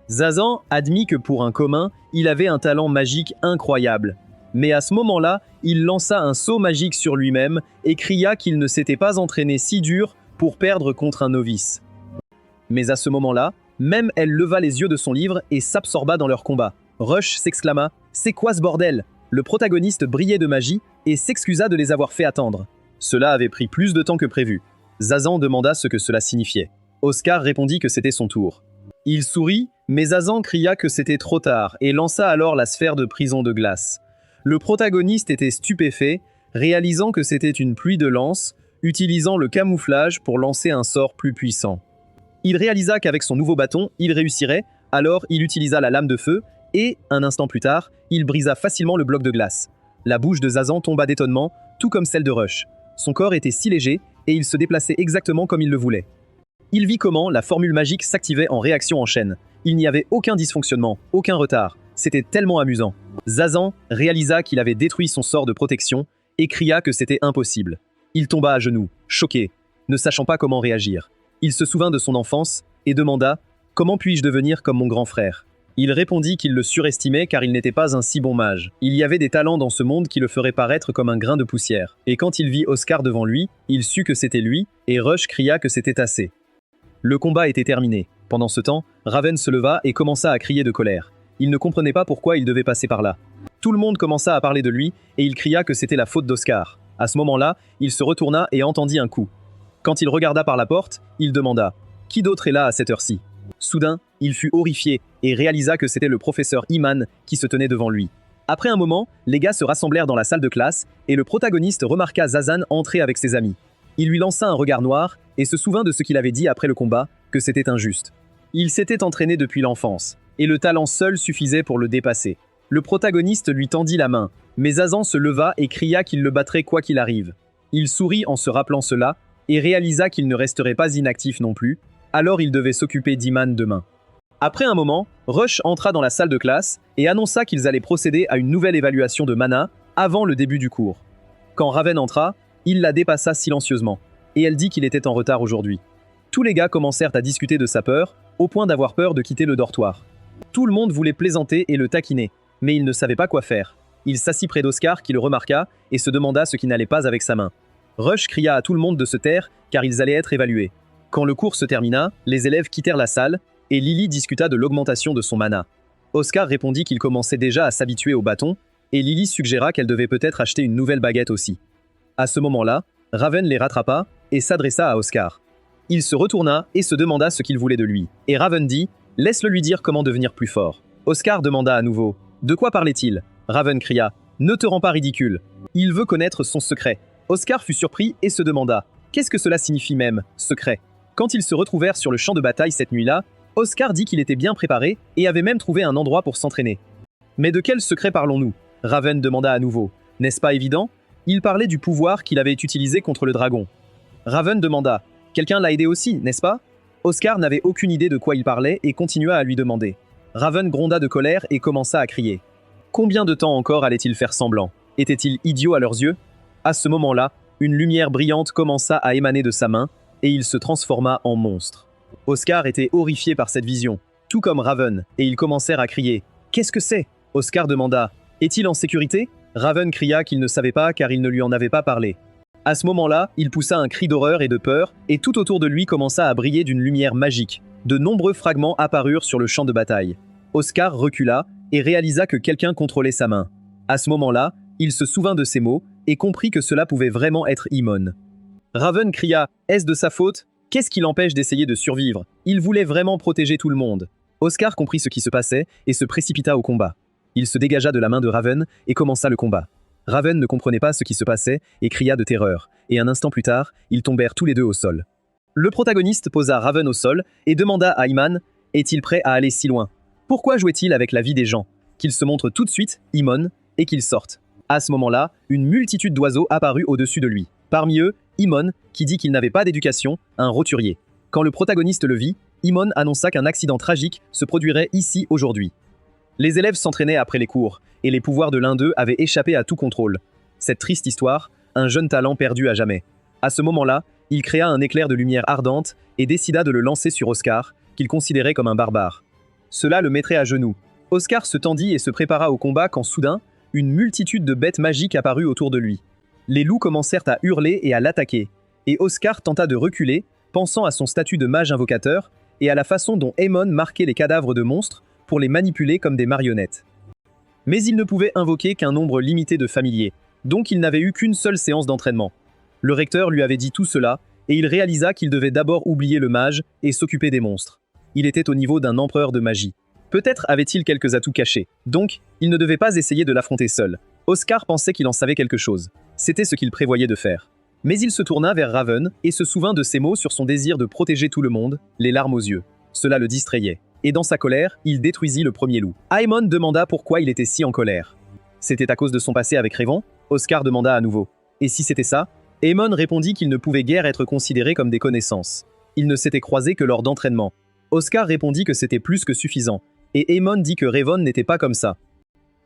Zazan admit que pour un commun, il avait un talent magique incroyable. Mais à ce moment-là, il lança un saut magique sur lui-même et cria qu'il ne s'était pas entraîné si dur pour perdre contre un novice. Mais à ce moment-là, même elle leva les yeux de son livre et s'absorba dans leur combat. Rush s'exclama « C'est quoi ce bordel ?» Le protagoniste brillait de magie et s'excusa de les avoir fait attendre. Cela avait pris plus de temps que prévu. Zazan demanda ce que cela signifiait. Oscar répondit que c'était son tour. Il sourit, mais Zazan cria que c'était trop tard et lança alors la sphère de prison de glace. Le protagoniste était stupéfait, réalisant que c'était une pluie de lances, utilisant le camouflage pour lancer un sort plus puissant. Il réalisa qu'avec son nouveau bâton, il réussirait, alors il utilisa la lame de feu et, un instant plus tard, il brisa facilement le bloc de glace. La bouche de Zazan tomba d'étonnement, tout comme celle de Rush. Son corps était si léger et il se déplaçait exactement comme il le voulait. Il vit comment la formule magique s'activait en réaction en chaîne. Il n'y avait aucun dysfonctionnement, aucun retard. C'était tellement amusant. Zazan réalisa qu'il avait détruit son sort de protection et cria que c'était impossible. Il tomba à genoux, choqué, ne sachant pas comment réagir. Il se souvint de son enfance et demanda « Comment puis-je devenir comme mon grand frère ?» Il répondit qu'il le surestimait car il n'était pas un si bon mage. Il y avait des talents dans ce monde qui le feraient paraître comme un grain de poussière. Et quand il vit Oscar devant lui, il sut que c'était lui, et Rush cria que c'était assez. Le combat était terminé. Pendant ce temps, Raven se leva et commença à crier de colère. Il ne comprenait pas pourquoi il devait passer par là. Tout le monde commença à parler de lui, et il cria que c'était la faute d'Oscar. À ce moment-là, il se retourna et entendit un coup. Quand il regarda par la porte, il demanda « Qui d'autre est là à cette heure-ci » Soudain, il fut horrifié et réalisa que c'était le professeur Iman qui se tenait devant lui. Après un moment, les gars se rassemblèrent dans la salle de classe et le protagoniste remarqua Zazan entrer avec ses amis. Il lui lança un regard noir et se souvint de ce qu'il avait dit après le combat, que c'était injuste. Il s'était entraîné depuis l'enfance, et le talent seul suffisait pour le dépasser. Le protagoniste lui tendit la main, mais Zazan se leva et cria qu'il le battrait quoi qu'il arrive. Il sourit en se rappelant cela et réalisa qu'il ne resterait pas inactif non plus, alors il devait s'occuper d'Iman demain. Après un moment, Rush entra dans la salle de classe et annonça qu'ils allaient procéder à une nouvelle évaluation de mana avant le début du cours. Quand Raven entra, il la dépassa silencieusement, et elle dit qu'il était en retard aujourd'hui. Tous les gars commencèrent à discuter de sa peur, au point d'avoir peur de quitter le dortoir. Tout le monde voulait plaisanter et le taquiner, mais il ne savait pas quoi faire. Il s'assit près d'Oscar qui le remarqua et se demanda ce qui n'allait pas avec sa main. Rush cria à tout le monde de se taire car ils allaient être évalués. Quand le cours se termina, les élèves quittèrent la salle et Lily discuta de l'augmentation de son mana. Oscar répondit qu'il commençait déjà à s'habituer au bâton et Lily suggéra qu'elle devait peut-être acheter une nouvelle baguette aussi. À ce moment-là, Raven les rattrapa et s'adressa à Oscar. Il se retourna et se demanda ce qu'il voulait de lui. Et Raven dit « Laisse-le lui dire comment devenir plus fort ». Oscar demanda à nouveau « De quoi parlait-il » Raven cria « Ne te rends pas ridicule. Il veut connaître son secret ». Oscar fut surpris et se demanda « Qu'est-ce que cela signifie même, secret ?» Quand ils se retrouvèrent sur le champ de bataille cette nuit-là, Oscar dit qu'il était bien préparé et avait même trouvé un endroit pour s'entraîner. « Mais de quel secret parlons-nous » Raven demanda à nouveau. « N'est-ce pas évident ?» Il parlait du pouvoir qu'il avait utilisé contre le dragon. Raven demanda « Quelqu'un l'a aidé aussi, n'est-ce pas ?» Oscar n'avait aucune idée de quoi il parlait et continua à lui demander. Raven gronda de colère et commença à crier. Combien de temps encore allait-il faire semblant? Était-il idiot à leurs yeux? À ce moment-là, une lumière brillante commença à émaner de sa main et il se transforma en monstre. Oscar était horrifié par cette vision, tout comme Raven, et ils commencèrent à crier. « Qu'est-ce que c'est ?» Oscar demanda. « Est-il en sécurité ?» Raven cria qu'il ne savait pas car il ne lui en avait pas parlé. À ce moment-là, il poussa un cri d'horreur et de peur, et tout autour de lui commença à briller d'une lumière magique. De nombreux fragments apparurent sur le champ de bataille. Oscar recula et réalisa que quelqu'un contrôlait sa main. À ce moment-là, il se souvint de ces mots et comprit que cela pouvait vraiment être Imon. Raven cria « Est-ce de sa faute? Qu'est-ce qui l'empêche d'essayer de survivre? Il voulait vraiment protéger tout le monde. » Oscar comprit ce qui se passait et se précipita au combat. Il se dégagea de la main de Raven et commença le combat. Raven ne comprenait pas ce qui se passait et cria de terreur, et un instant plus tard, ils tombèrent tous les deux au sol. Le protagoniste posa Raven au sol et demanda à Imon « Est-il prêt à aller si loin? Pourquoi jouait-il avec la vie des gens? Qu'il se montre tout de suite, Imon, et qu'il sorte. » À ce moment-là, une multitude d'oiseaux apparut au-dessus de lui. Parmi eux, Imon, qui dit qu'il n'avait pas d'éducation, un roturier. Quand le protagoniste le vit, Imon annonça qu'un accident tragique se produirait ici aujourd'hui. Les élèves s'entraînaient après les cours, et les pouvoirs de l'un d'eux avaient échappé à tout contrôle. Cette triste histoire, un jeune talent perdu à jamais. À ce moment-là, il créa un éclair de lumière ardente et décida de le lancer sur Oscar, qu'il considérait comme un barbare. Cela le mettrait à genoux. Oscar se tendit et se prépara au combat quand soudain, une multitude de bêtes magiques apparut autour de lui. Les loups commencèrent à hurler et à l'attaquer, et Oscar tenta de reculer, pensant à son statut de mage invocateur et à la façon dont Aemon marquait les cadavres de monstres pour les manipuler comme des marionnettes. Mais il ne pouvait invoquer qu'un nombre limité de familiers, donc il n'avait eu qu'une seule séance d'entraînement. Le recteur lui avait dit tout cela, et il réalisa qu'il devait d'abord oublier le mage et s'occuper des monstres. Il était au niveau d'un empereur de magie. Peut-être avait-il quelques atouts cachés, donc il ne devait pas essayer de l'affronter seul. Oscar pensait qu'il en savait quelque chose. C'était ce qu'il prévoyait de faire. Mais il se tourna vers Raven et se souvint de ses mots sur son désir de protéger tout le monde, les larmes aux yeux. Cela le distrayait. Et dans sa colère, il détruisit le premier loup. Aemon demanda pourquoi il était si en colère. C'était à cause de son passé avec Révon? Oscar demanda à nouveau. Et si c'était ça? Aemon répondit qu'il ne pouvait guère être considéré comme des connaissances. Ils ne s'étaient croisés que lors d'entraînement. Oscar répondit que c'était plus que suffisant. Et Aemon dit que Révon n'était pas comme ça.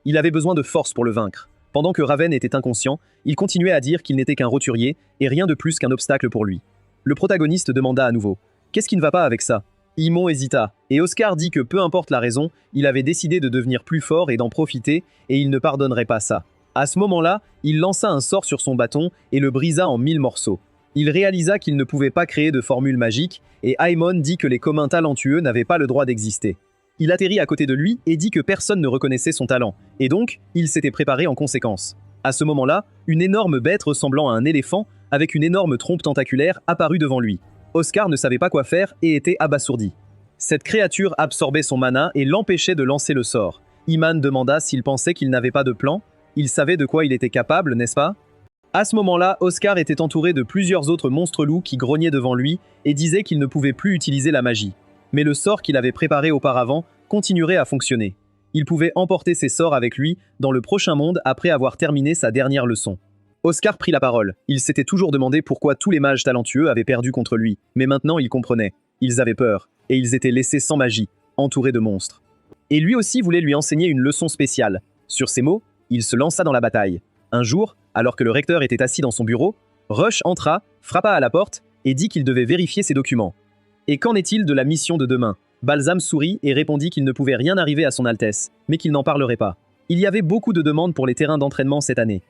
Il avait besoin de force pour le vaincre. Pendant que Raven était inconscient, il continuait à dire qu'il n'était qu'un roturier et rien de plus qu'un obstacle pour lui. Le protagoniste demanda à nouveau. Qu'est-ce qui ne va pas avec ça? Imon hésita, et Oscar dit que peu importe la raison, il avait décidé de devenir plus fort et d'en profiter, et il ne pardonnerait pas ça. À ce moment-là, il lança un sort sur son bâton et le brisa en 1000 morceaux. Il réalisa qu'il ne pouvait pas créer de formule magique, et Aemon dit que les communs talentueux n'avaient pas le droit d'exister. Il atterrit à côté de lui et dit que personne ne reconnaissait son talent, et donc, il s'était préparé en conséquence. À ce moment-là, une énorme bête ressemblant à un éléphant, avec une énorme trompe tentaculaire, apparut devant lui. Oscar ne savait pas quoi faire et était abasourdi. Cette créature absorbait son mana et l'empêchait de lancer le sort. Imon demanda s'il pensait qu'il n'avait pas de plan. Il savait de quoi il était capable, n'est-ce pas? À ce moment-là, Oscar était entouré de plusieurs autres monstres loups qui grognaient devant lui et disaient qu'il ne pouvait plus utiliser la magie. Mais le sort qu'il avait préparé auparavant continuerait à fonctionner. Il pouvait emporter ses sorts avec lui dans le prochain monde après avoir terminé sa dernière leçon. Oscar prit la parole. Il s'était toujours demandé pourquoi tous les mages talentueux avaient perdu contre lui, mais maintenant il comprenait. Ils avaient peur, et ils étaient laissés sans magie, entourés de monstres. Et lui aussi voulait lui enseigner une leçon spéciale. Sur ces mots, il se lança dans la bataille. Un jour, alors que le recteur était assis dans son bureau, Rush entra, frappa à la porte et dit qu'il devait vérifier ses documents. Et qu'en est-il de la mission de demain? Balsam sourit et répondit qu'il ne pouvait rien arriver à son Altesse, mais qu'il n'en parlerait pas. Il y avait beaucoup de demandes pour les terrains d'entraînement cette année.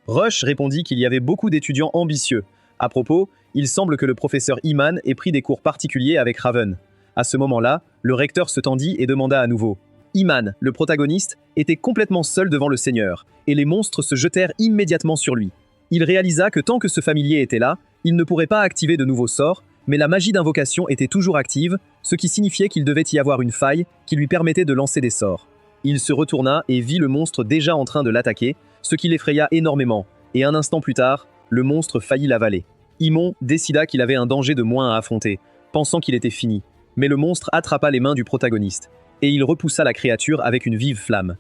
Rush répondit qu'il y avait beaucoup d'étudiants ambitieux. À propos, il semble que le professeur Iman ait pris des cours particuliers avec Raven. À ce moment-là, le recteur se tendit et demanda à nouveau. Iman, le protagoniste, était complètement seul devant le Seigneur, et les monstres se jetèrent immédiatement sur lui. Il réalisa que tant que ce familier était là, il ne pourrait pas activer de nouveaux sorts, mais la magie d'invocation était toujours active, ce qui signifiait qu'il devait y avoir une faille qui lui permettait de lancer des sorts. Il se retourna et vit le monstre déjà en train de l'attaquer, ce qui l'effraya énormément, et un instant plus tard, le monstre faillit l'avaler. Imon décida qu'il avait un danger de moins à affronter, pensant qu'il était fini. Mais le monstre attrapa les mains du protagoniste, et il repoussa la créature avec une vive flamme.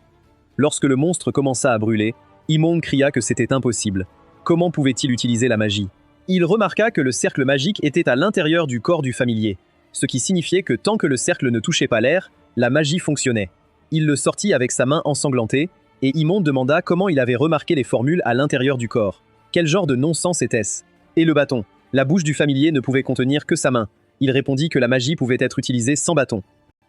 Lorsque le monstre commença à brûler, Imon cria que c'était impossible. Comment pouvait-il utiliser la magie? Il remarqua que le cercle magique était à l'intérieur du corps du familier, ce qui signifiait que tant que le cercle ne touchait pas l'air, la magie fonctionnait. Il le sortit avec sa main ensanglantée, et Imon demanda comment il avait remarqué les formules à l'intérieur du corps. Quel genre de non-sens était-ce? Et le bâton? La bouche du familier ne pouvait contenir que sa main. Il répondit que la magie pouvait être utilisée sans bâton.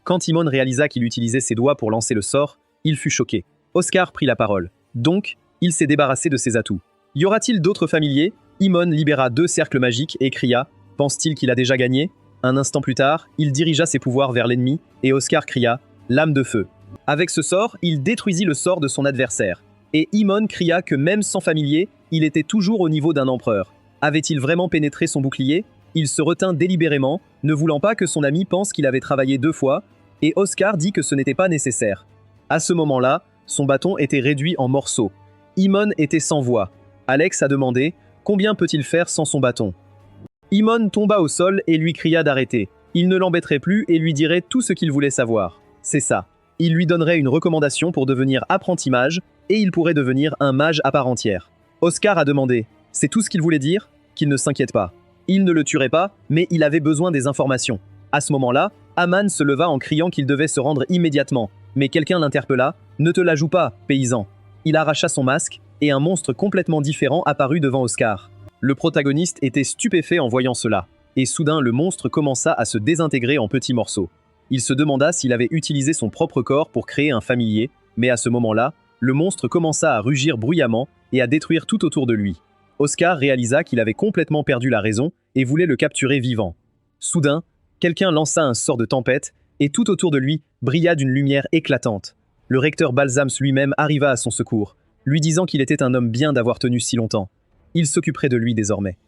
Quand Imon réalisa qu'il utilisait ses doigts pour lancer le sort, il fut choqué. Oscar prit la parole. Donc, il s'est débarrassé de ses atouts. Y aura-t-il d'autres familiers? Imon libéra 2 cercles magiques et cria « Pense-t-il qu'il a déjà gagné ?» Un instant plus tard, il dirigea ses pouvoirs vers l'ennemi et Oscar cria « Lame de feu ». Avec ce sort, il détruisit le sort de son adversaire. Et Imon cria que même sans familier, il était toujours au niveau d'un empereur. Avait-il vraiment pénétré son bouclier? Il se retint délibérément, ne voulant pas que son ami pense qu'il avait travaillé 2 fois, et Oscar dit que ce n'était pas nécessaire. À ce moment-là, son bâton était réduit en morceaux. Imon était sans voix. Alex a demandé « Combien peut-il faire sans son bâton ?» Imon tomba au sol et lui cria d'arrêter. Il ne l'embêterait plus et lui dirait tout ce qu'il voulait savoir. C'est ça. Il lui donnerait une recommandation pour devenir apprenti mage, et il pourrait devenir un mage à part entière. Oscar a demandé « C'est tout ce qu'il voulait dire ?» Qu'il ne s'inquiète pas. Il ne le tuerait pas, mais il avait besoin des informations. À ce moment-là, Aman se leva en criant qu'il devait se rendre immédiatement. Mais quelqu'un l'interpella « Ne te la joue pas, paysan !» Il arracha son masque, et un monstre complètement différent apparut devant Oscar. Le protagoniste était stupéfait en voyant cela, et soudain le monstre commença à se désintégrer en petits morceaux. Il se demanda s'il avait utilisé son propre corps pour créer un familier, mais à ce moment-là, le monstre commença à rugir bruyamment et à détruire tout autour de lui. Oscar réalisa qu'il avait complètement perdu la raison et voulait le capturer vivant. Soudain, quelqu'un lança un sort de tempête, et tout autour de lui brilla d'une lumière éclatante. Le recteur Balsams lui-même arriva à son secours, lui disant qu'il était un homme bien d'avoir tenu si longtemps. Il s'occuperait de lui désormais.